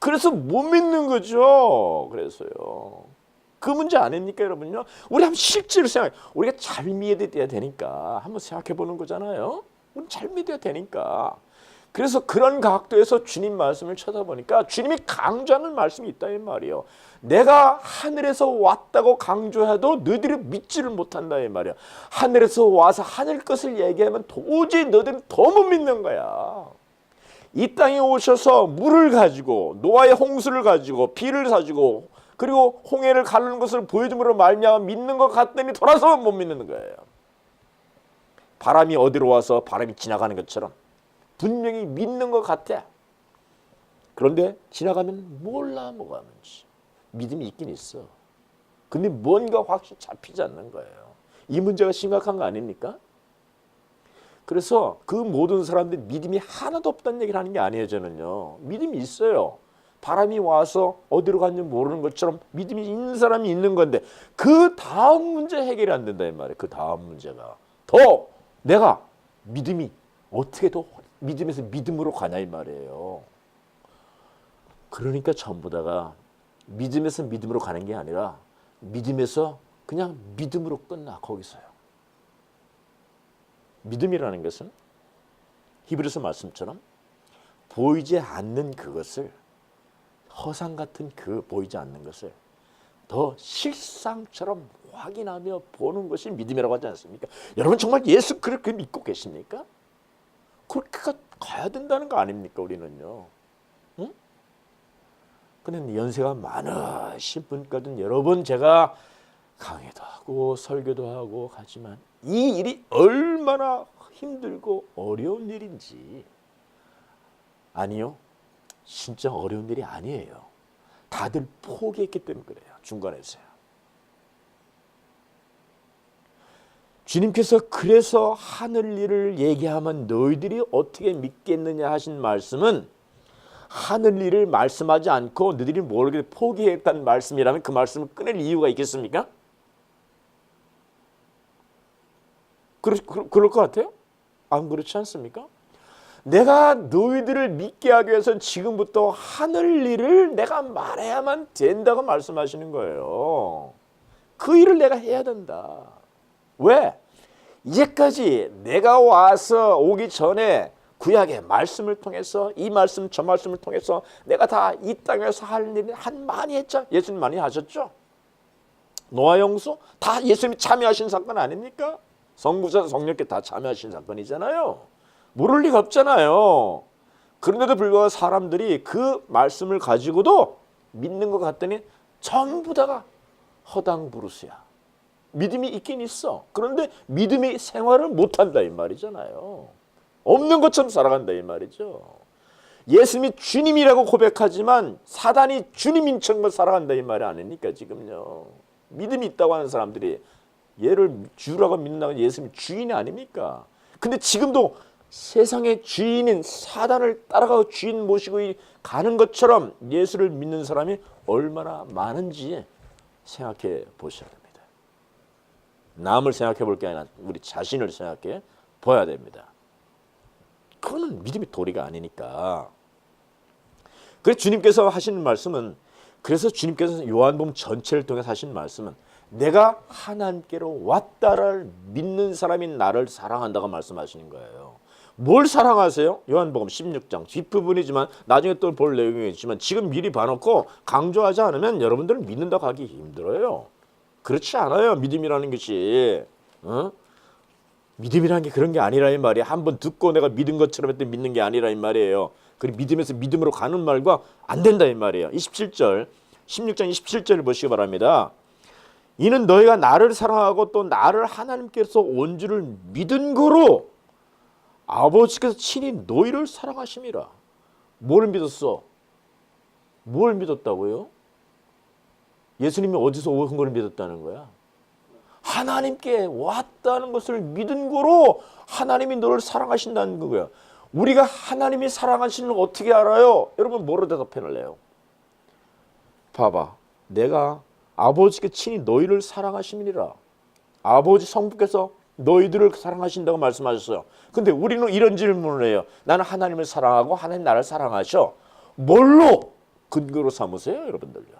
그래서 못 믿는 거죠. 그래서요. 그 문제 아닙니까 여러분요? 우리 한번 실제로 생각해. 우리가 잘 믿어야 되니까 한번 생각해 보는 거잖아요. 우리 잘 믿어야 되니까. 그래서 그런 각도에서 주님 말씀을 쳐다보니까 주님이 강조하는 말씀이 있다 이 말이에요. 내가 하늘에서 왔다고 강조해도 너희들이 믿지를 못한다 이 말이야. 하늘에서 와서 하늘 것을 얘기하면 도저히 너희들은 더 못 믿는 거야. 이 땅에 오셔서 물을 가지고 노아의 홍수를 가지고 비를 가지고 그리고 홍해를 가르는 것을 보여줌으로 말미암아 믿는 것 같더니 돌아서면 못 믿는 거예요. 바람이 어디로 와서 바람이 지나가는 것처럼 분명히 믿는 것 같아. 그런데 지나가면 몰라 뭐가 하는지. 믿음이 있긴 있어. 근데 뭔가 확실히 잡히지 않는 거예요. 이 문제가 심각한 거 아닙니까? 그래서 그 모든 사람들이 믿음이 하나도 없다는 얘기를 하는 게 아니에요. 저는요. 믿음이 있어요. 바람이 와서 어디로 갔는지 모르는 것처럼 믿음이 있는 사람이 있는 건데 그 다음 문제 해결이 안 된다 이 말이에요. 그 다음 문제가 더 내가 믿음이 어떻게 더 믿음에서 믿음으로 가냐 이 말이에요. 그러니까 전부 다가 믿음에서 믿음으로 가는 게 아니라 믿음에서 그냥 믿음으로 끝나 거기서요. 믿음이라는 것은 히브리서 말씀처럼 보이지 않는 그것을 허상 같은 그 보이지 않는 것을 더 실상처럼 확인하며 보는 것이 믿음이라고 하지 않습니까? 여러분 정말 예수 그렇게 믿고 계십니까? 그렇게 가야 된다는 거 아닙니까 우리는요? 응? 근데 연세가 많으신 분까지는 여러 번 제가 강의도 하고 설교도 하고 하지만 이 일이 얼마나 힘들고 어려운 일인지 아니요. 진짜 어려운 일이 아니에요. 다들 포기했기 때문에 그래요. 중간에서요. 주님께서 그래서 하늘 일을 얘기하면 너희들이 어떻게 믿겠느냐 하신 말씀은 하늘 일을 말씀하지 않고 너희들이 모르게 포기했다는 말씀이라면 그 말씀을 끊을 이유가 있겠습니까? 그럴 것 같아요? 안 그렇지 않습니까? 내가 너희들을 믿게 하기 위해서는 지금부터 하늘 일을 내가 말해야만 된다고 말씀하시는 거예요. 그 일을 내가 해야 된다. 왜? 이제까지 내가 와서 오기 전에 구약의 말씀을 통해서 이 말씀 저 말씀을 통해서 내가 다 이 땅에서 할 일을 많이 했죠. 예수님 많이 하셨죠. 노아 홍수 다 예수님이 참여하신 사건 아닙니까? 성부자 성령께 다 참여하신 사건이잖아요. 모를 리가 없잖아요. 그런데도 불구하고 사람들이 그 말씀을 가지고도 믿는 것 같더니 전부 다가 허당부르스야. 믿음이 있긴 있어. 그런데 믿음의 생활을 못한다 이 말이잖아요. 없는 것처럼 살아간다 이 말이죠. 예수님이 주님이라고 고백하지만 사단이 주님인 척만 살아간다 이 말이 아닙니까 지금요. 믿음이 있다고 하는 사람들이 얘를 주라고 믿는다고 예수님이 주인이 아닙니까? 근데 지금도 세상의 주인인 사단을 따라가고 주인 모시고 가는 것처럼 예수를 믿는 사람이 얼마나 많은지 생각해 보셔야 됩니다. 남을 생각해 볼 게 아니라 우리 자신을 생각해 봐야 됩니다. 그거는 믿음의 도리가 아니니까. 그래서 주님께서 하시는 말씀은 그래서 주님께서 요한복음 전체를 통해서 하신 말씀은 내가 하나님께로 왔다를 믿는 사람이 나를 사랑한다고 말씀하시는 거예요. 뭘 사랑하세요? 요한복음 16장 뒷부분이지만 나중에 또 볼 내용이 있지만 지금 미리 봐놓고 강조하지 않으면 여러분들은 믿는다고 하기 힘들어요. 그렇지 않아요. 믿음이라는 것이. 믿음이라는 게 그런 게 아니라 이 말이에요. 한번 듣고 내가 믿은 것처럼 했더니 믿는 게 아니라 이 말이에요. 그리고 믿음에서 믿음으로 가는 말과 안 된다 이 말이에요. 27절 16장 27절을 보시기 바랍니다. 이는 너희가 나를 사랑하고 또 나를 하나님께서 온 줄을 믿은 거로 아버지께서 친히 너희를 사랑하심이라. 뭘 믿었어? 뭘 믿었다고요? 예수님이 어디서 온 걸 믿었다는 거야? 하나님께 왔다는 것을 믿은 거로 하나님이 너를 사랑하신다는 거야. 우리가 하나님이 사랑하시는 걸 어떻게 알아요? 여러분 뭐로 대답해낼래요? 봐봐. 내가 아버지께 친히 너희를 사랑하심이니라. 아버지 성부께서 너희들을 사랑하신다고 말씀하셨어요. 근데 우리는 이런 질문을 해요. 나는 하나님을 사랑하고 하나님 나를 사랑하셔. 뭘로 근거로 삼으세요? 여러분들요.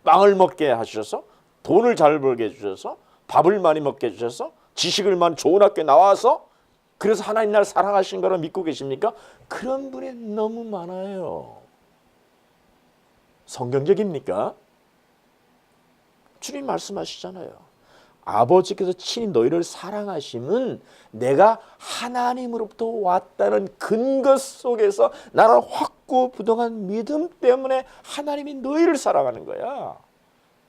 빵을 먹게 하셔서 돈을 잘 벌게 해주셔서 밥을 많이 먹게 해주셔서 지식을 많이 좋은 학교에 나와서 그래서 하나님 나를 사랑하신 거로 믿고 계십니까? 그런 분이 너무 많아요. 성경적입니까? 주님 말씀하시잖아요. 아버지께서 친히 너희를 사랑하심은 내가 하나님으로부터 왔다는 근거 속에서 나를 확고부동한 믿음 때문에 하나님이 너희를 사랑하는 거야.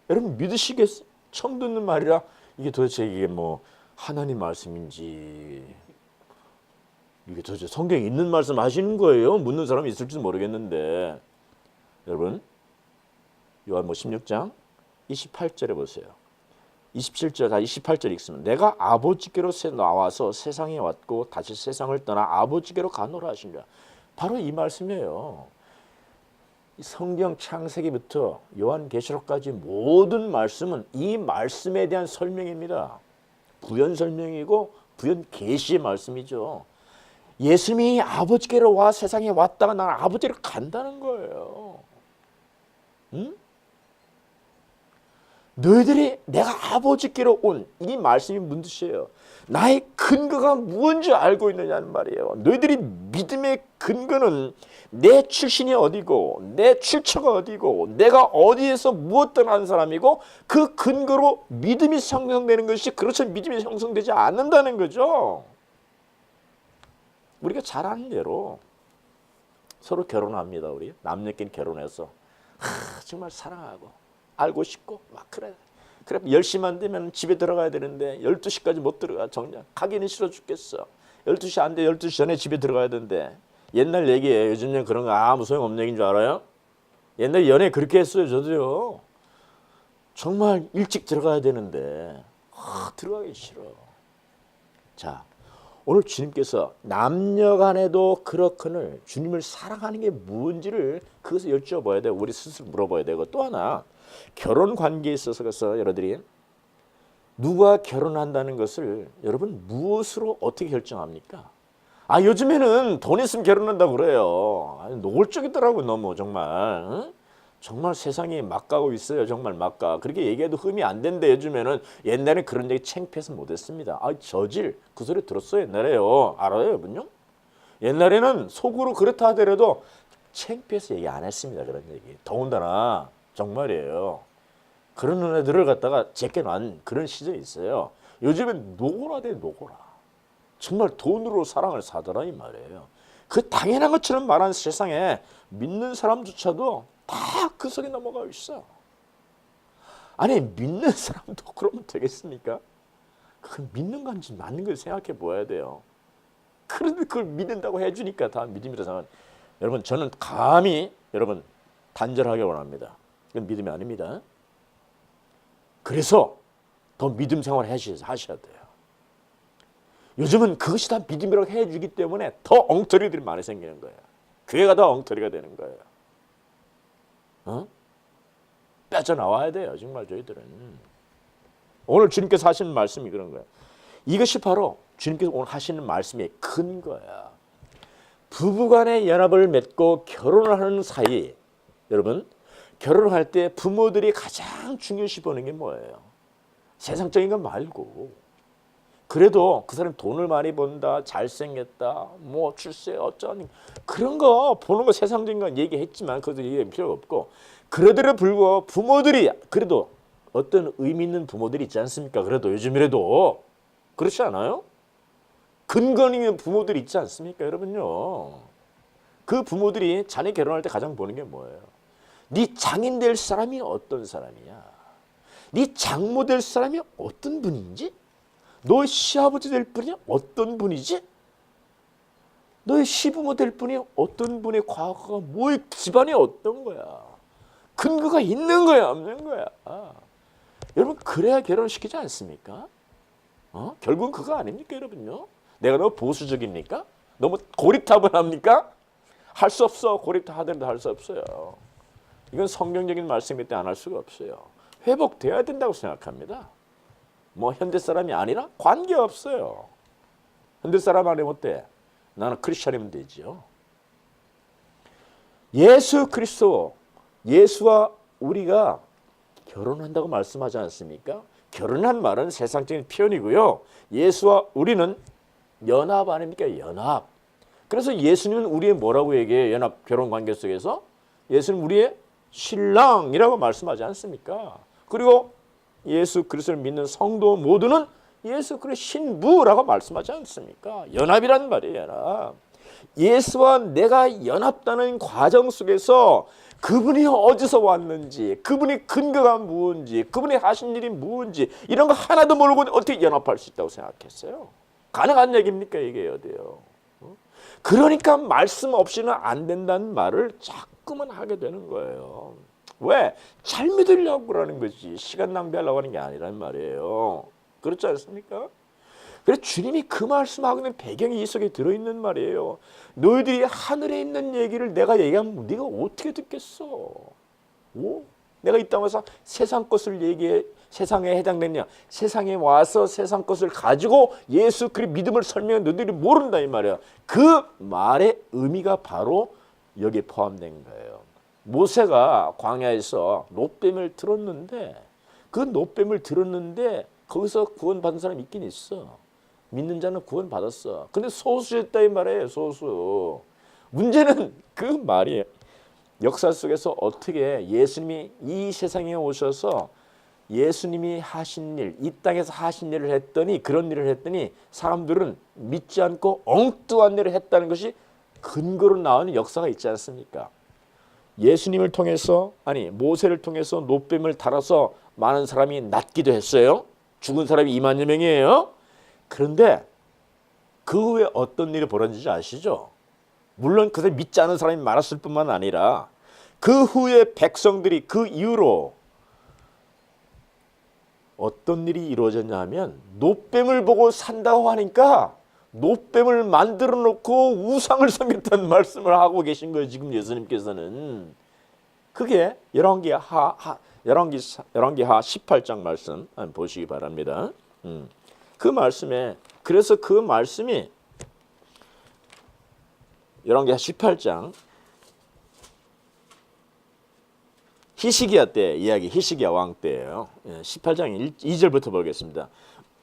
여러분 믿으시겠어요? 처음 듣는 말이라 이게 도대체 이게 뭐 하나님 말씀인지 이게 도대체 성경에 있는 말씀 하시는 거예요? 묻는 사람이 있을지도 모르겠는데 여러분 요한복음 16장 28절에 보세요. 27절 다 28절 읽으면 내가 아버지께로 나와서 세상에 왔고 다시 세상을 떠나 아버지께로 가노라 하시니라. 바로 이 말씀이에요. 성경 창세기부터 요한계시록까지 모든 말씀은 이 말씀에 대한 설명입니다. 부연 설명이고 부연 계시의 말씀이죠. 예수님이 아버지께로 와 세상에 왔다가 나는 아버지로 간다는 거예요. 응? 너희들이 내가 아버지께로 온 이 말씀이 무슨 뜻이에요? 나의 근거가 무엇인지 알고 있느냐는 말이에요. 너희들이 믿음의 근거는 내 출신이 어디고 내 출처가 어디고 내가 어디에서 무엇을 하는 사람이고 그 근거로 믿음이 형성되는 것이 그렇죠 믿음이 형성되지 않는다는 거죠. 우리가 잘 아는 대로 서로 결혼합니다. 우리 남녀끼리 결혼해서 정말 사랑하고 알고 싶고 막 그래 10시만 되면 집에 들어가야 되는데 12시까지 못 들어가. 정작 가기는 싫어 죽겠어. 12시 안 돼. 12시 전에 집에 들어가야 되는데 옛날 얘기예요. 요즘은 그런 거 아무 소용없는 얘기인 줄 알아요? 옛날 연애 그렇게 했어요. 저도요. 정말 일찍 들어가야 되는데 들어가기 싫어. 자, 오늘 주님께서 남녀간에도 그렇거늘 주님을 사랑하는 게 뭔지를 그것을 여쭤봐야 돼요. 우리 스스로 물어봐야 되고 또 하나 결혼 관계에 있어서 여러분들이 누가 결혼한다는 것을 여러분 무엇으로 어떻게 결정합니까? 요즘에는 돈 있으면 결혼한다고 그래요. 노골적이더라고요. 너무 정말. 응? 정말 세상이 막 가고 있어요. 정말 막 가. 그렇게 얘기해도 흠이 안 된대. 요즘에는 옛날에 그런 얘기 창피해서 못했습니다. 저질 그 소리 들었어요. 옛날에요. 알아요 여러분요? 옛날에는 속으로 그렇다 하더라도 창피해서 얘기 안 했습니다. 그런 얘기. 더군다나 정말이에요. 그런 은혜들을 갖다가 제껴놓은 그런 시절이 있어요. 요즘엔 노고라 돼 노고라. 정말 돈으로 사랑을 사더라 이 말이에요. 그 당연한 것처럼 말하는 세상에 믿는 사람조차도 다 그 속에 넘어가고 있어. 아니 믿는 사람도 그러면 되겠습니까? 그건 믿는 건지 맞는 걸 생각해 보아야 돼요. 그런데 그걸 믿는다고 해주니까 다 믿음이라 생각. 여러분 저는 감히 여러분 단절하게 원합니다. 이건 믿음이 아닙니다. 그래서 더 믿음 생활 하셔야 돼요. 요즘은 그것이 다 믿음이라고 해주기 때문에 더 엉터리들이 많이 생기는 거예요. 교회가 더 엉터리가 되는 거예요. 빠져나와야 돼요. 정말 저희들은. 오늘 주님께서 하시는 말씀이 그런 거예요. 이것이 바로 주님께서 오늘 하시는 말씀의 근거야. 부부간의 연합을 맺고 결혼을 하는 사이 여러분 결혼할 때 부모들이 가장 중요시 보는 게 뭐예요? 세상적인 거 말고 그래도 그 사람이 돈을 많이 번다, 잘생겼다, 뭐 출세 어쩌니 그런 거 보는 거 세상적인 건 얘기했지만 그것도 얘기할 필요가 없고 그러더라도 불구하고 부모들이 그래도 어떤 의미 있는 부모들이 있지 않습니까? 그래도 요즘이라도 그렇지 않아요? 근거 있는 부모들이 있지 않습니까? 여러분요. 그 부모들이 자녀 결혼할 때 가장 보는 게 뭐예요? 네 장인 될 사람이 어떤 사람이야? 네 장모 될 사람이 어떤 분인지? 너의 시아버지 될 분이 어떤 분이지? 너의 시부모 될 분이 어떤 분의 과거가 뭐의 집안이 어떤 거야? 근거가 있는 거야 없는 거야? 여러분 그래야 결혼시키지 않습니까? 결국은 그거 아닙니까 여러분요? 내가 너무 보수적입니까? 너무 고립타분합니까? 할 수 없어. 고립타 하더라도 할 수 없어요. 이건 성경적인 말씀일 때 안 할 수가 없어요. 회복돼야 된다고 생각합니다. 뭐 현대 사람이 아니라 관계없어요. 현대 사람 아니면 어때? 나는 크리스찬이면 되죠. 예수 그리스도 예수와 우리가 결혼한다고 말씀하지 않습니까? 결혼한 말은 세상적인 표현이고요. 예수와 우리는 연합 아닙니까? 연합. 그래서 예수님은 우리의 뭐라고 얘기해요? 연합 결혼 관계 속에서 예수는 우리의 신랑이라고 말씀하지 않습니까? 그리고 예수 그리스도를 믿는 성도 모두는 예수 그리스도 신부라고 말씀하지 않습니까? 연합이란 말이에요. 연합. 예수와 내가 연합되는 과정 속에서 그분이 어디서 왔는지, 그분의 근거가 무엇인지, 그분이 하신 일이 무엇인지 이런 거 하나도 모르고 어떻게 연합할 수 있다고 생각했어요? 가능한 얘기입니까? 이게 어디요? 그러니까 말씀 없이는 안 된다는 말을 자꾸만 하게 되는 거예요. 왜? 잘 믿으려고 그러는 거지. 시간 낭비하려고 하는 게 아니란 말이에요. 그렇지 않습니까? 그래서 주님이 그 말씀하고 있는 배경이 이 속에 들어있는 말이에요. 너희들이 하늘에 있는 얘기를 내가 얘기하면 네가 어떻게 듣겠어? 오? 내가 이 땅에서 세상 것을 얘기해, 세상에 해당되냐? 세상에 와서 세상 것을 가지고 예수 그리스도 믿음을 설명해 너희들이 모른다 이 말이야. 그 말의 의미가 바로 여기에 포함된 거예요. 모세가 광야에서 놋뱀을 들었는데 그 놋뱀을 들었는데 거기서 구원받은 사람이 있긴 있어. 믿는 자는 구원받았어. 근데 소수였다 이 말이에요. 소수. 문제는 그 말이 역사 속에서 어떻게 예수님이 이 세상에 오셔서 예수님이 하신 일, 이 땅에서 하신 일을 했더니 그런 일을 했더니 사람들은 믿지 않고 엉뚱한 일을 했다는 것이 근거로 나오는 역사가 있지 않습니까? 예수님을 통해서 아니 모세를 통해서 놋뱀을 달아서 많은 사람이 낫기도 했어요. 죽은 사람이 2만여 명이에요. 그런데 그 후에 어떤 일이 벌어진지 아시죠? 물론 그새 믿지 않은 사람이 많았을 뿐만 아니라 그 후에 백성들이 그 이후로 어떤 일이 이루어졌냐 하면 놋뱀을 보고 산다고 하니까 놋뱀을 만들어 놓고 우상을 섬겼다는 말씀을 하고 계신 거예요. 지금 예수님께서는. 그게 열왕기하 18장 말씀 한번 보시기 바랍니다. 그 말씀에 그래서 그 말씀이 열왕기하 18장 히스기야 때 이야기, 히스기야 왕 때예요. 18장 2절부터 보겠습니다.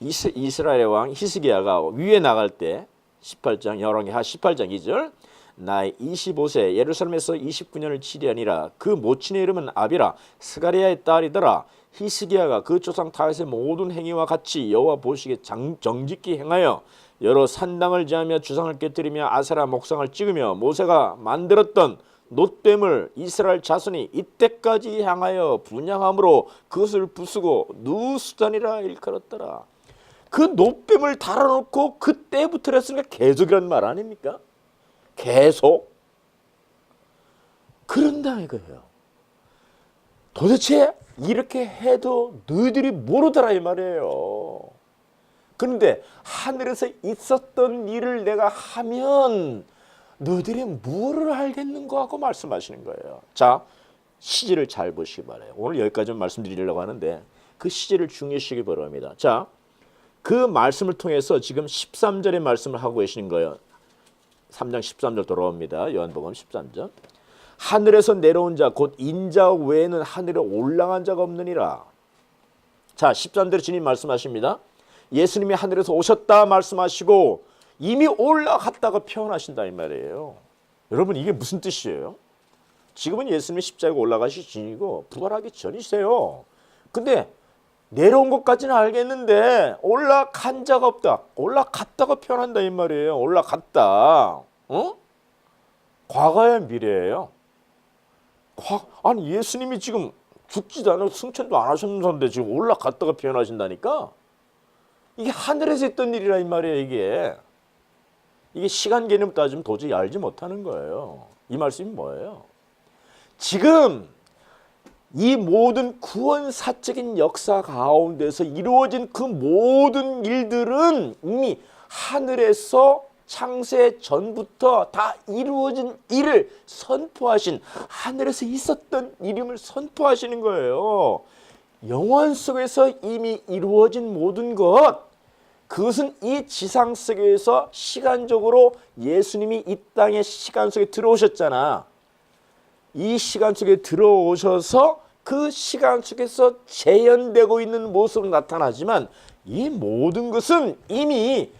이스라엘의 왕 히스기야가 위에 나갈 때 18장 열왕기하 18장 2절 나이 25세 예루살렘에서 29년을 치리하니라. 그 모친의 이름은 아비라 스가리아의 딸이더라. 히스기야가 그 조상 다윗의 모든 행위와 같이 여호와 보시기에 정직히 행하여 여러 산당을 지으며 주상을 깨뜨리며 아세라 목상을 찍으며 모세가 만들었던 놋뱀을 이스라엘 자손이 이때까지 향하여 분향함으로 그것을 부수고 누수단이라 일컬었더라. 그 놋뱀을 달아놓고 그때부터 했으니까 계속이라는 말 아닙니까? 계속. 그런다 이거예요. 도대체 이렇게 해도 너희들이 모르더라 이 말이에요. 그런데 하늘에서 있었던 일을 내가 하면 너희들이 뭐를 알겠는가 하고 말씀하시는 거예요. 자, 시제를 잘 보시기 바라요. 오늘 여기까지만 말씀드리려고 하는데 그 시제를 중요시하기 바랍니다. 자, 그 말씀을 통해서 지금 13절의 말씀을 하고 계시는 거예요. 3장 13절 돌아옵니다. 요한복음 13절. 하늘에서 내려온 자 곧 인자 외에는 하늘에 올라간 자가 없느니라. 자, 13절에 주님 말씀하십니다. 예수님이 하늘에서 오셨다 말씀하시고 이미 올라갔다가 표현하신다 이 말이에요. 여러분 이게 무슨 뜻이에요? 지금은 예수님이 십자가에 올라가시 전이고 부활하기 전이세요. 근데 내려온 것까지는 알겠는데 올라간 자가 없다. 올라갔다가 표현한다 이 말이에요. 올라갔다. 과거의 미래예요. 아니 예수님이 지금 죽지도 않고 승천도 안 하셨는데 지금 올라갔다가 표현하신다니까? 이게 하늘에서 있던 일이라 이 말이에요. 이게 시간 개념 따지면 도저히 알지 못하는 거예요. 이 말씀이 뭐예요? 지금 이 모든 구원사적인 역사 가운데서 이루어진 그 모든 일들은 이미 하늘에서 창세 전부터 다 이루어진 일을 선포하신, 하늘에서 있었던 일임을 선포하시는 거예요. 영원 속에서 이미 이루어진 모든 것, 그것은 이 지상 세계에서 시간적으로 예수님이 이 땅의 시간 속에 들어오셨잖아. 이 시간 속에 들어오셔서 그 시간 속에서 재현되고 있는 모습으로 나타나지만 이 모든 것은 이미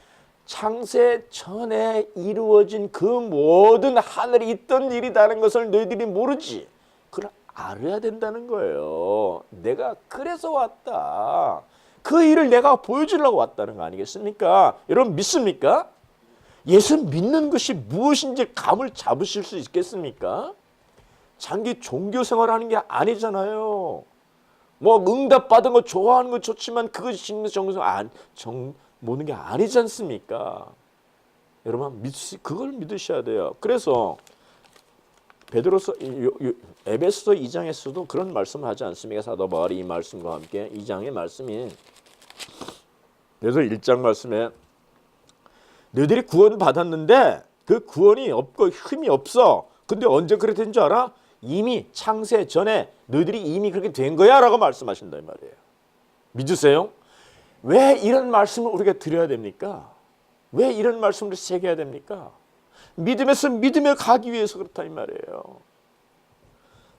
창세 전에 이루어진 그 모든 하늘에 있던 일이라는 것을 너희들이 모르지. 그걸 알아야 된다는 거예요. 내가 그래서 왔다. 그 일을 내가 보여주려고 왔다는 거 아니겠습니까? 여러분 믿습니까? 예수 믿는 것이 무엇인지 감을 잡으실 수 있겠습니까? 장기 종교 생활하는 게 아니잖아요. 뭐 응답 받은 거 좋아하는 거 좋지만 그것이 모든 게 아니지 않습니까? 여러분 그걸 믿으셔야 돼요. 그래서 베드로서 에베소서 2장에서도 그런 말씀을 하지 않습니까? 사도 바울이 이 말씀과 함께 2장의 말씀이 그래서 1장 말씀에 너희들이 구원 받았는데 그 구원이 없고 힘이 없어. 근데 언제 그렇게 된 줄 알아? 이미 창세 전에 너희들이 이미 그렇게 된 거야 라고 말씀하신다 이 말이에요. 믿으세요? 왜 이런 말씀을 우리가 드려야 됩니까? 왜 이런 말씀을 새겨야 됩니까? 믿음에서 믿음에 가기 위해서 그렇다 이 말이에요.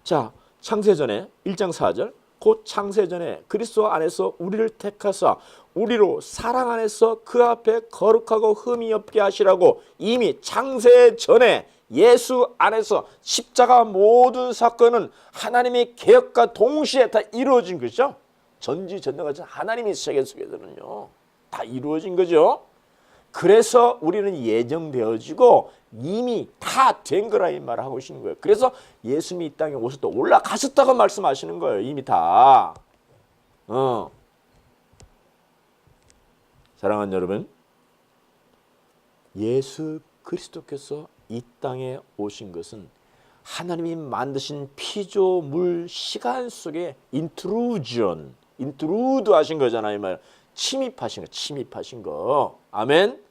자, 창세전에 1장 4절 곧 창세전에 그리스도 안에서 우리를 택하사 우리로 사랑 안에서 그 앞에 거룩하고 흠이 없게 하시라고 이미 창세전에 예수 안에서 십자가 모든 사건은 하나님의 계획과 동시에 다 이루어진 것이죠. 전지전능하신 하나님의 세계 속에서는요. 다 이루어진 거죠. 그래서 우리는 예정되어지고 이미 다 된 거라 이 말을 하고 계시는 거예요. 그래서 예수님이 이 땅에 오셨다 올라가셨다고 말씀하시는 거예요. 이미 다. 사랑하는 여러분, 예수 그리스도께서 이 땅에 오신 것은 하나님이 만드신 피조물 시간 속에 인트루드 하신 거잖아요. 이 말. 침입하신 거. 아멘.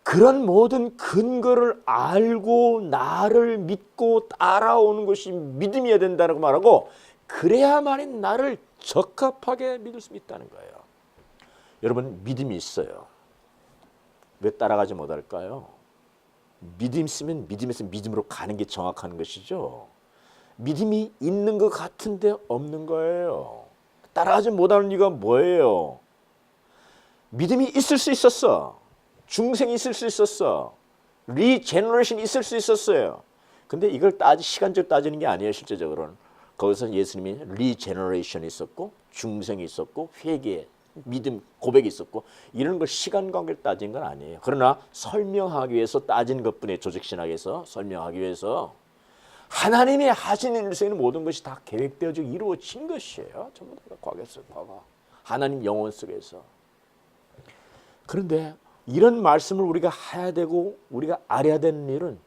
그런 모든 근거를 알고 나를 믿고 따라오는 것이 믿음이어야 된다고 말하고 그래야만이 나를 적합하게 믿을 수 있다는 거예요. 여러분 믿음이 있어요. 왜 따라가지 못할까요? 믿음 있으면 믿음에서 믿음으로 가는 게 정확한 것이죠. 믿음이 있는 것 같은데 없는 거예요. 따라가지 못하는 이유가 뭐예요? 믿음이 있을 수 있었어. 중생이 있을 수 있었어. 리제너레이션이 있을 수 있었어요. 근데 이걸 시간적으로 따지는 게 아니에요. 실제적으로는. 거기서 예수님이 리제너레이션이 있었고 중생이 있었고 회개, 믿음, 고백이 있었고 이런 걸 시간 관계를 따진 건 아니에요. 그러나 설명하기 위해서 따진 것뿐이에요. 조직신학에서 설명하기 위해서. 하나님이 하신 일생에는 모든 것이 다 계획되어지고 이루어진 것이에요. 전부 다 과거. 하나님 영혼 속에서. 그런데 이런 말씀을 우리가 해야 되고 우리가 알아야 되는 일은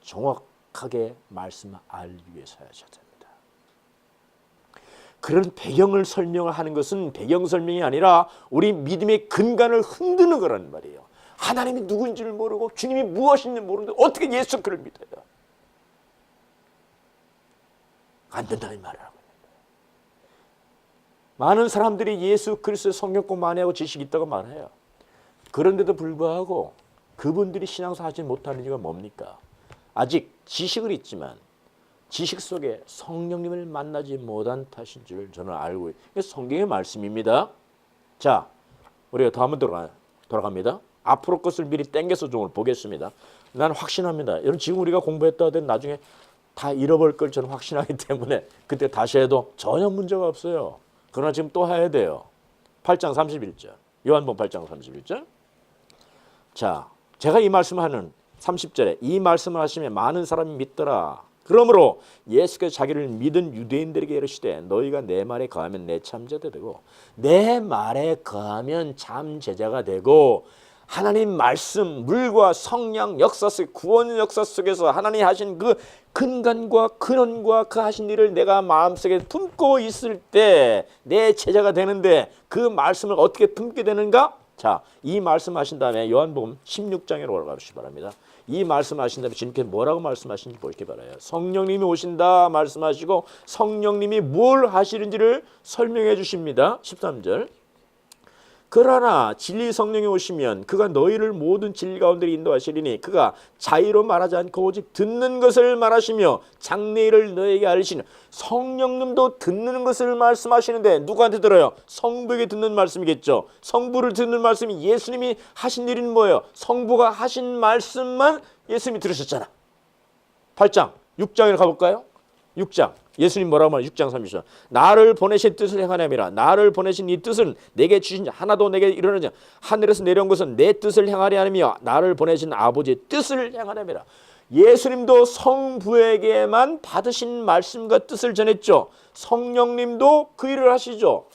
정확하게 말씀을 알기 위해서 하셔야 됩니다. 그런 배경을 설명을 하는 것은 배경 설명이 아니라 우리 믿음의 근간을 흔드는 거란 말이에요. 하나님이 누군지를 모르고 주님이 무엇인지 모르는데 어떻게 예수 그를 믿어요? 안 된다는 말을 하고 있는 거예요. 많은 사람들이 예수 그리스도의 성경 많이 하고 지식이 있다고 말해요. 그런데도 불구하고 그분들이 신앙생활 하지 못하는 이유가 뭡니까? 아직 지식은 있지만 지식 속에 성령님을 만나지 못한 탓인 줄 저는 알고 있어요. 이게 성경의 말씀입니다. 자, 우리가 더 한번 돌아갑니다. 앞으로 것을 미리 땡겨서 좀 보겠습니다. 나는 확신합니다. 여러분 지금 우리가 공부했다 하더라도 나중에 다 잃어버릴 걸 저는 확신하기 때문에 그때 다시 해도 전혀 문제가 없어요. 그러나 지금 또 해야 돼요. 8장 31절. 요한복음 8장 31절. 자, 제가 이 말씀하는 30절에 이 말씀을 하시면 많은 사람이 믿더라. 그러므로 예수께서 자기를 믿은 유대인들에게 이르시되 너희가 내 말에 거하면 내 참제자 되고 내 말에 거하면 참 제자가 되고 하나님 말씀, 물과 성령 역사 속 구원 역사 속에서 하나님 하신 그 근간과 근원과 그 하신 일을 내가 마음속에 품고 있을 때 내 제자가 되는데 그 말씀을 어떻게 품게 되는가? 자, 이 말씀하신 다음에 요한복음 16장에 올라가시기 바랍니다. 이 말씀하신 다음에 주님께서 뭐라고 말씀하시는지 보시기 바라요. 성령님이 오신다 말씀하시고 성령님이 뭘 하시는지를 설명해 주십니다. 13절. 그러나 진리 성령이 오시면 그가 너희를 모든 진리 가운데 인도하시리니 그가 자의로 말하지 않고 오직 듣는 것을 말하시며 장래일을 너희에게 알리시는 성령님도 듣는 것을 말씀하시는데 누구한테 들어요? 성부에게 듣는 말씀이겠죠. 성부를 듣는 말씀이 예수님이 하신 일은 뭐예요? 성부가 하신 말씀만 예수님이 들으셨잖아. 8장, 6장에 가볼까요? 6장. 예수님 뭐라고 말해요? 6장 30절. 나를 보내신 뜻을 행하려니라. 나를 보내신 이 뜻은 내게 주신 자 하나도 내게 이르느냐. 하늘에서 내려온 것은 내 뜻을 행하려 함이며 나를 보내신 아버지의 뜻을 행하려니라. 예수님도 성부에게만 받으신 말씀과 뜻을 전했죠. 성령님도 그 일을 하시죠.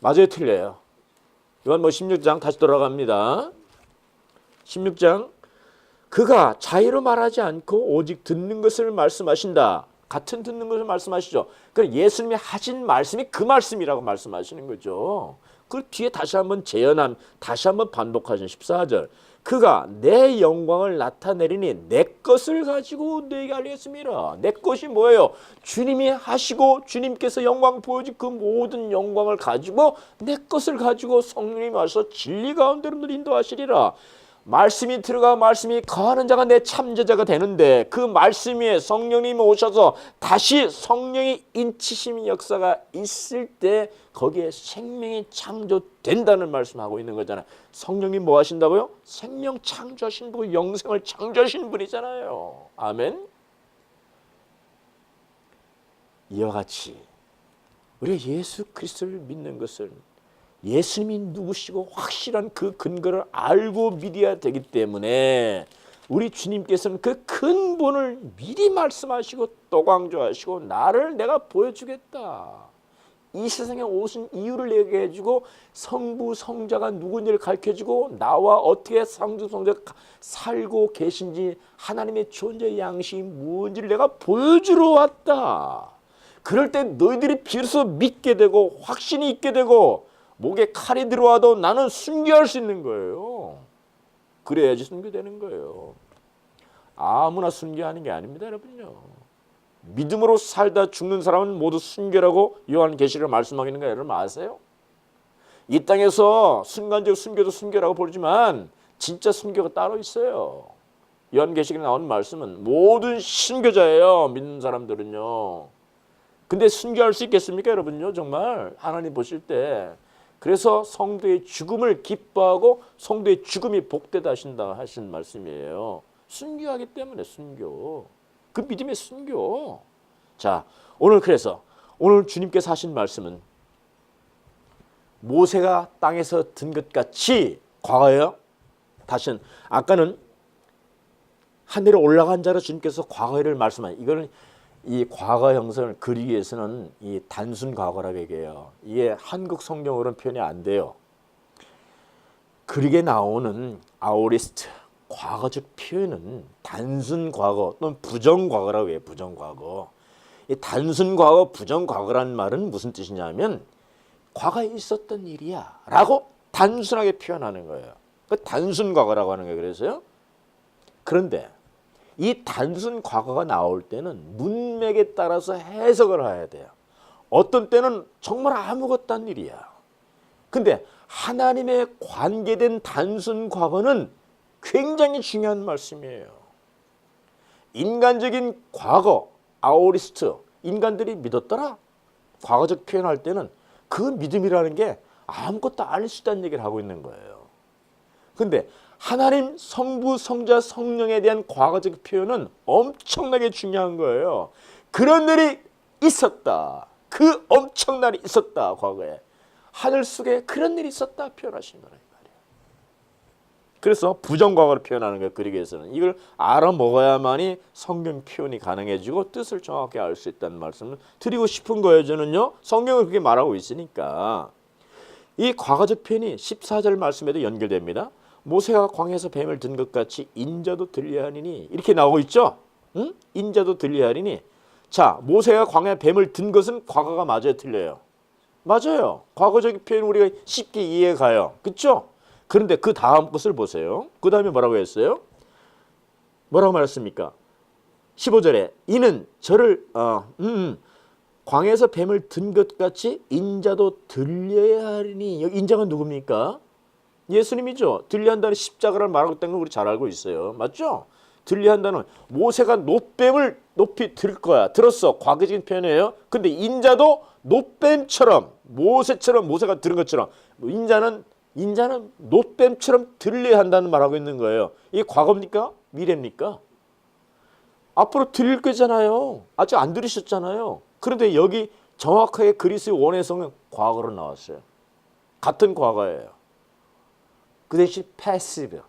맞아요, 틀려요? 이건 뭐 16장 다시 돌아갑니다. 16장 그가 자의로 말하지 않고 오직 듣는 것을 말씀하신다. 같은 듣는 것을 말씀하시죠. 그러니까 예수님이 하신 말씀이 그 말씀이라고 말씀하시는 거죠. 그 뒤에 다시 한번 재현한, 다시 한번 반복하신 14절. 그가 내 영광을 나타내리니 내 것을 가지고 너에게 알리겠습니다. 내 것이 뭐예요? 주님이 하시고 주님께서 영광 보여준 그 모든 영광을 가지고 내 것을 가지고 성령님이 와서 진리 가운데로 늘 인도하시리라. 말씀이 들어가 말씀이 거하는 자가 내 참제자가 되는데 그 말씀 위에 성령님이 오셔서 다시 성령의 인치심 역사가 있을 때 거기에 생명이 창조된다는 말씀하고 있는 거잖아요. 성령님 뭐 하신다고요? 생명 창조하신 분, 영생을 창조하신 분이잖아요. 아멘. 이와 같이 우리가 예수 그리스도를 믿는 것은 예수님이 누구시고 확실한 그 근거를 알고 믿어야 되기 때문에 우리 주님께서는 그 근본을 미리 말씀하시고 또 강조하시고 나를 내가 보여주겠다. 이 세상에 오신 이유를 얘기해주고 성부 성자가 누군지를 가르쳐주고 나와 어떻게 성부 성자가 살고 계신지 하나님의 존재 양식이 무엇인지를 내가 보여주러 왔다. 그럴 때 너희들이 비로소 믿게 되고 확신이 있게 되고 목에 칼이 들어와도 나는 순교할 수 있는 거예요. 그래야지 순교되는 거예요. 아무나 순교하는 게 아닙니다, 여러분요. 믿음으로 살다 죽는 사람은 모두 순교라고 요한계시록 말씀하고 거 여러분 아세요? 이 땅에서 순간적 순교도 순교라고 부르지만 진짜 순교가 따로 있어요. 요한계시록에 나오는 말씀은 모든 순교자예요, 믿는 사람들은요. 근데 순교할 수 있겠습니까, 여러분요? 정말 하나님 보실 때. 그래서 성도의 죽음을 기뻐하고 성도의 죽음이 복되다 하신 말씀이에요. 순교하기 때문에 순교. 그 믿음의 순교. 자, 그래서 오늘 주님께서 하신 말씀은 모세가 땅에서 든 것 같이 과거예요. 다시는 아까는 하늘에 올라간 자로 주님께서 과거를 말씀한 이거는 이 과거 형성을 그리기 위해서는 이 단순 과거라고 얘기해요. 이게 한국 성경으로는 표현이 안 돼요. 그리게 나오는 아오리스트 과거적 표현은 단순 과거 또는 부정 과거라고 해요. 부정 과거. 이 단순 과거, 부정 과거라는 말은 무슨 뜻이냐면 과거에 있었던 일이야 라고 단순하게 표현하는 거예요. 그 단순 과거라고 하는 거예요. 그래서요. 그런데 이 단순 과거가 나올 때는 문맥에 따라서 해석을 해야 돼요. 어떤 때는 정말 아무것도 한 일이야. 근데 하나님의 관계된 단순 과거는 굉장히 중요한 말씀이에요. 인간적인 과거, 아오리스트, 인간들이 믿었더라. 과거적 표현할 때는 그 믿음이라는 게 아무것도 아닐 수 있다는 얘기를 하고 있는 거예요. 근데 하나님 성부, 성자, 성령에 대한 과거적 표현은 엄청나게 중요한 거예요. 그런 일이 있었다. 그 엄청난 일이 있었다. 과거에. 하늘 속에 그런 일이 있었다 표현하시는 거예요. 그래서 부정과거를 표현하는 거예요. 그리기 위해서는. 이걸 알아먹어야만이 성경 표현이 가능해지고 뜻을 정확히 알 수 있다는 말씀을 드리고 싶은 거예요. 저는요. 성경을 그렇게 말하고 있으니까. 이 과거적 표현이 14절 말씀에도 연결됩니다. 모세가 광야에서 뱀을 든 것 같이 인자도 들려하리니 이렇게 나오고 있죠. 응? 인자도 들려하리니. 자, 모세가 광야에 뱀을 든 것은 과거가 맞아요, 틀려요? 맞아요. 과거적 표현 우리가 쉽게 이해가요. 그렇죠? 그런데 그 다음 것을 보세요. 그 다음에 뭐라고 했어요? 뭐라고 말했습니까? 15절에 이는 저를 광야에서 뱀을 든 것 같이 인자도 들려야 하리니. 여기 인자가 누굽니까? 예수님이죠. 들려한다는 십자가를 말하고 있다는 걸 우리 잘 알고 있어요. 맞죠? 들려한다는 모세가 노뱀을 높이 들 거야. 들었어. 과거적인 표현이에요. 근데 인자도 노뱀처럼 모세처럼 모세가 들은 것처럼 인자는 노뱀처럼 들려야 한다는 말하고 있는 거예요. 이게 과거입니까? 미래입니까? 앞으로 들릴 거잖아요. 아직 안 들으셨잖아요. 그런데 여기 정확하게 그리스의 원해성은 과거로 나왔어요. 같은 과거예요. 그 대신 패시브.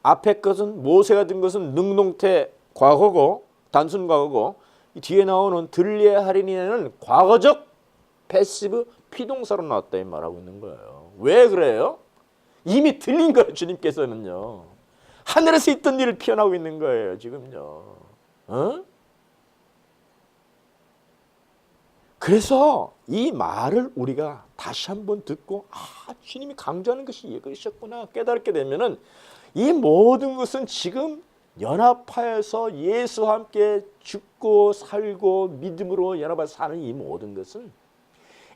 앞에 것은 모세가 든 것은 능동태 과거고 단순 과거고 이 뒤에 나오는 들려야 하리니는 과거적 패시브 피동사로 나왔다 이 말하고 있는 거예요. 왜 그래요? 이미 들린 거예요. 주님께서는요. 하늘에서 있던 일을 표현하고 있는 거예요. 지금요. 그래서 이 말을 우리가 다시 한번 듣고 주님이 강조하는 것이 이것이었구나 깨닫게 되면은 이 모든 것은 지금 연합하여서 예수와 함께 죽고 살고 믿음으로 연합해서 사는 이 모든 것은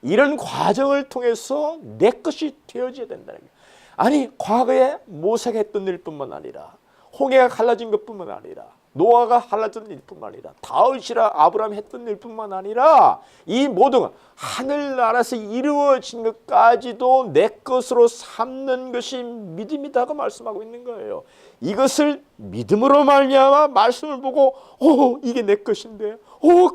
이런 과정을 통해서 내 것이 되어져야 된다는 거예요. 아니 과거에 모세가 했던 일뿐만 아니라 홍해가 갈라진 것뿐만 아니라 노아가 갈라진 일뿐만 아니라 다윗이라 아브라함이 했던 일뿐만 아니라 이 모든 하늘나라에서 이루어진 것까지도 내 것으로 삼는 것이 믿음이다고 말씀하고 있는 거예요. 이것을 믿음으로 말미암아 말씀을 보고 이게 내 것인데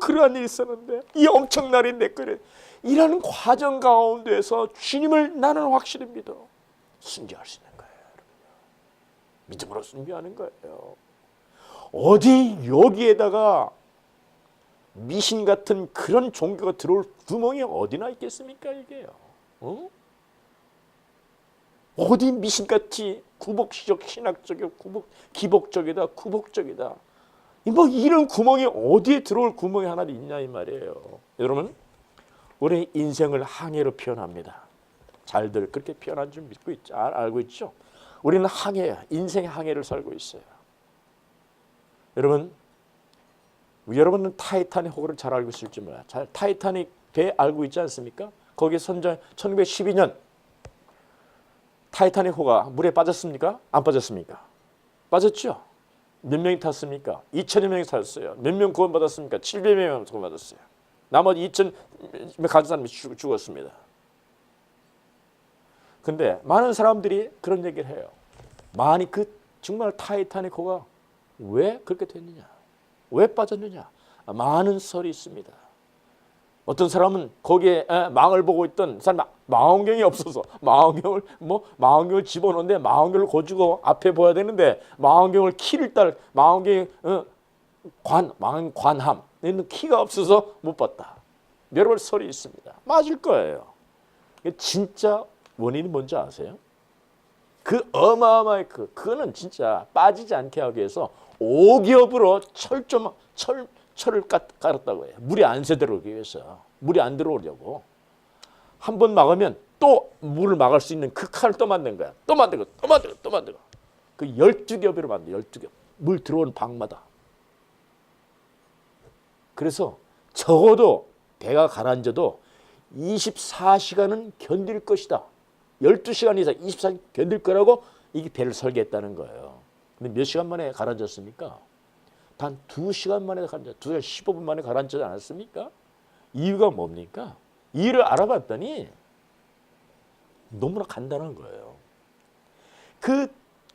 그러한 일이 있었는데 이 엄청난 일이 내 거래. 이라는 과정 가운데서 주님을 나는 확실히 믿어. 순교할 수 있는 거예요. 믿음으로 순교하는 거예요. 어디 여기에다가 미신 같은 그런 종교가 들어올 구멍이 어디나 있겠습니까 이게요. 어디 미신같이 구복적 신학적이고 기복적이다 구복적이다. 뭐 이런 구멍이 어디에 들어올 구멍이 하나 있냐 이 말이에요. 여러분 우리 인생을 항해로 표현합니다. 잘들 그렇게 표현한 줄 믿고 있죠. 알고 있죠. 우리는 항해, 인생의 항해를 살고 있어요. 여러분은 타이타닉 호를 잘 알고 있을지 몰라요. 타이타닉 배 알고 있지 않습니까? 거기 선장 1912년 타이타닉 호가 물에 빠졌습니까? 안 빠졌습니까? 빠졌죠. 몇 명이 탔습니까? 2천여 명이 탔어요. 몇 명 구원받았습니까? 700명 구원받았어요. 나머지 2천 가진 사람이 죽었습니다. 근데 많은 사람들이 그런 얘기를 해요. 정말 타이타닉 호가 왜 그렇게 됐느냐? 왜 빠졌느냐? 많은 설이 있습니다. 어떤 사람은 거기에 망을 보고 있던 사람 망원경이 없어서 망원경을 집어넣는데 망원경을 고주고 앞에 보여야 되는데 망원경을 키를 딸 망원경이 관함 있는 키가 없어서 못 봤다. 여러 번 설이 있습니다. 맞을 거예요. 진짜 원인이 뭔지 아세요? 그 어마어마한 그거는 진짜 빠지지 않게 하기 위해서 5겹으로 철을 깔았다고 해요. 물이 안 새들어오기 위해서. 물이 안 들어오려고. 한 번 막으면 또 물을 막을 수 있는 그 칼을 또 만든 거야. 또 만들고 또 만들고 또 만들고. 그 12겹으로 만들어 12겹. 물 들어오는 방마다. 그래서 적어도 배가 가라앉아도 24시간은 견딜 것이다. 12시간 이상 24시간 견딜 거라고 이 배를 설계했다는 거예요. 근데 몇 시간 만에 가라앉았습니까? 단 2시간 만에 가라앉았 2시간 15분 만에 가라앉지 않았습니까? 이유가 뭡니까? 이유를 알아봤더니 너무나 간단한 거예요. 그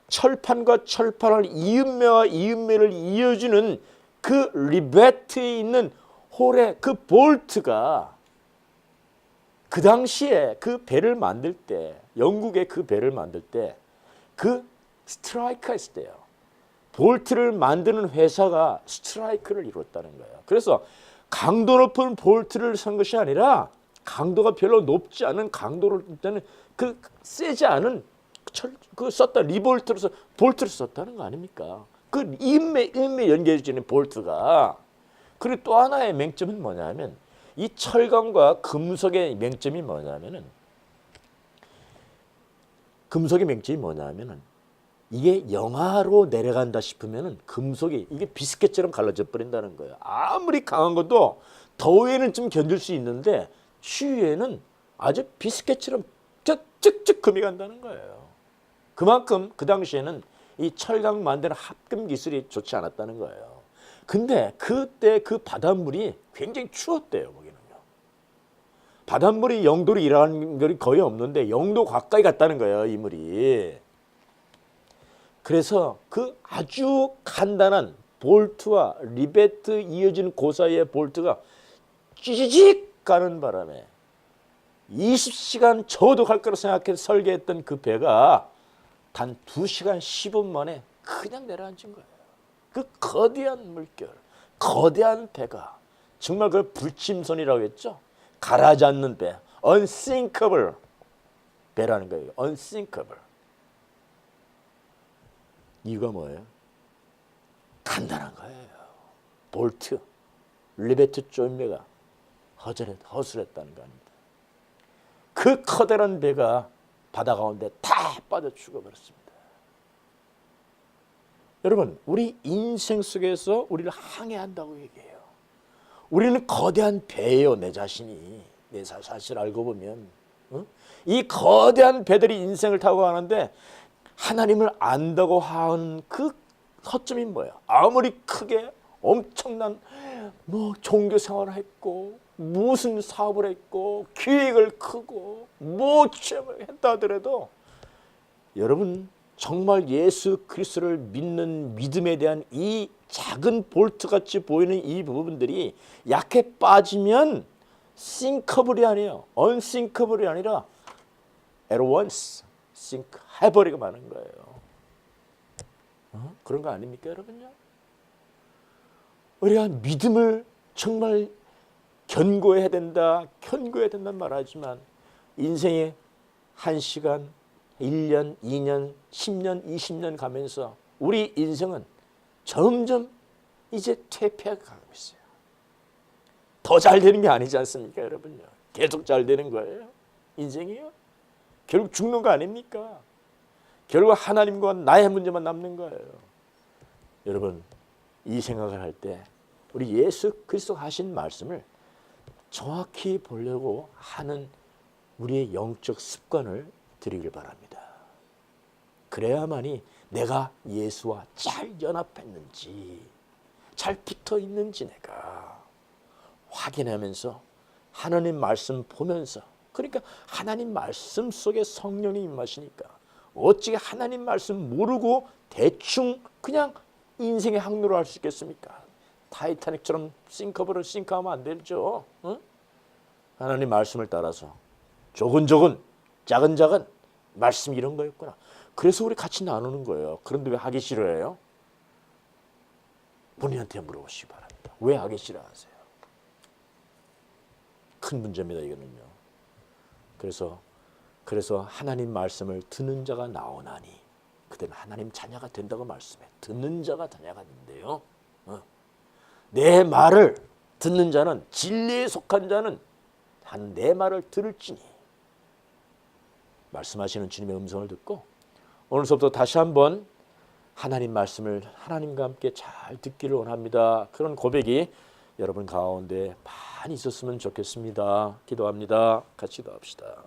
철판과 철판을 이음매와 이음매를 이어주는 그 리베트에 있는 홀의 그 볼트가 그 당시에 그 배를 만들 때 영국의 그 배를 만들 때 그 스트라이크가 있었대요. 볼트를 만드는 회사가 스트라이크를 이뤘다는 거예요. 그래서 강도 높은 볼트를 쓴 것이 아니라 강도가 별로 높지 않은 강도를 일단은 그 세지 않은 썼다 리볼트로서 볼트를 썼다는 거 아닙니까? 그 인매 연결해주는 볼트가. 그리고 또 하나의 맹점은 뭐냐면 이 철강과 금속의 맹점이 뭐냐면은 이게 영하로 내려간다 싶으면은 금속이 이게 비스켓처럼 갈라져 버린다는 거예요. 아무리 강한 것도 더위에는 좀 견딜 수 있는데 추위에는 아주 비스켓처럼 쭉쭉 금이 간다는 거예요. 그만큼 그 당시에는 이 철강 만드는 합금 기술이 좋지 않았다는 거예요. 근데 그때 그 바닷물이 굉장히 추웠대요. 거기는요. 바닷물이 0도로 일어나는 것이 거의 없는데 0도 가까이 갔다는 거예요. 이 물이. 그래서 그 아주 간단한 볼트와 리베트 이어진 그 사이의 볼트가 찌직 가는 바람에 20시간 저도 갈 거라 생각해서 설계했던 그 배가 단 2시간 10분 만에 그냥 내려앉은 거예요. 그 거대한 물결, 거대한 배가 정말 그 불침선이라고 했죠. 가라앉지 않는 배, unsinkable 배라는 거예요. unsinkable. 이유가 뭐예요? 간단한 거예요. 볼트, 리베트 조임배가 허술했다는 거 아닙니다. 그 커다란 배가 바다 가운데 다 빠져 죽어버렸습니다. 여러분, 우리 인생 속에서 우리를 항해한다고 얘기해요. 우리는 거대한 배예요. 내 자신이. 내 사실 알고 보면 이 거대한 배들이 인생을 타고 가는데 하나님을 안다고 하는 그 허점이 뭐예요? 아무리 크게 엄청난 종교 생활을 했고 무슨 사업을 했고 기획을 크고 했다 하더라도 여러분 정말 예수 그리스도를 믿는 믿음에 대한 이 작은 볼트같이 보이는 이 부분들이 약해 빠지면 sinkable이 아니에요. unsinkable이 아니라 at once sink 해버리고 마는 거예요. 그런 거 아닙니까 여러분요? 우리가 믿음을 정말 견고해야 된다는 말을 하지만 인생에 1시간, 1년, 2년, 10년, 20년 가면서 우리 인생은 점점 이제 퇴폐해 가고 있어요. 더 잘 되는 게 아니지 않습니까 여러분요? 계속 잘 되는 거예요. 인생이요. 결국 죽는 거 아닙니까? 결국 하나님과 나의 문제만 남는 거예요. 여러분 이 생각을 할 때 우리 예수 그리스도 하신 말씀을 정확히 보려고 하는 우리의 영적 습관을 들이길 바랍니다. 그래야만이 내가 예수와 잘 연합했는지 잘 붙어 있는지 내가 확인하면서 하나님 말씀 보면서 그러니까 하나님 말씀 속에 성령이 임하시니까 어찌 하나님 말씀 모르고 대충 그냥 인생의 항로를 할 수 있겠습니까? 타이타닉처럼 싱크하면 안 되죠. 응? 하나님 말씀을 따라서 조근조근 작은 말씀 이런 거였구나. 그래서 우리 같이 나누는 거예요. 그런데 왜 하기 싫어해요? 본인한테 물어보시기 바랍니다. 왜 하기 싫어하세요? 큰 문제입니다. 이거는요. 그래서 하나님 말씀을 듣는 자가 나오나니 그들은 하나님 자녀가 된다고 말씀해. 듣는 자가 자녀가 된대요. 내 말을 듣는 자는 진리에 속한 자는 한 내 말을 들을지니 말씀하시는 주님의 음성을 듣고 오늘서부터 다시 한번 하나님 말씀을 하나님과 함께 잘 듣기를 원합니다. 그런 고백이 여러분 가운데 많이 있었으면 좋겠습니다. 기도합니다. 같이 기도합시다.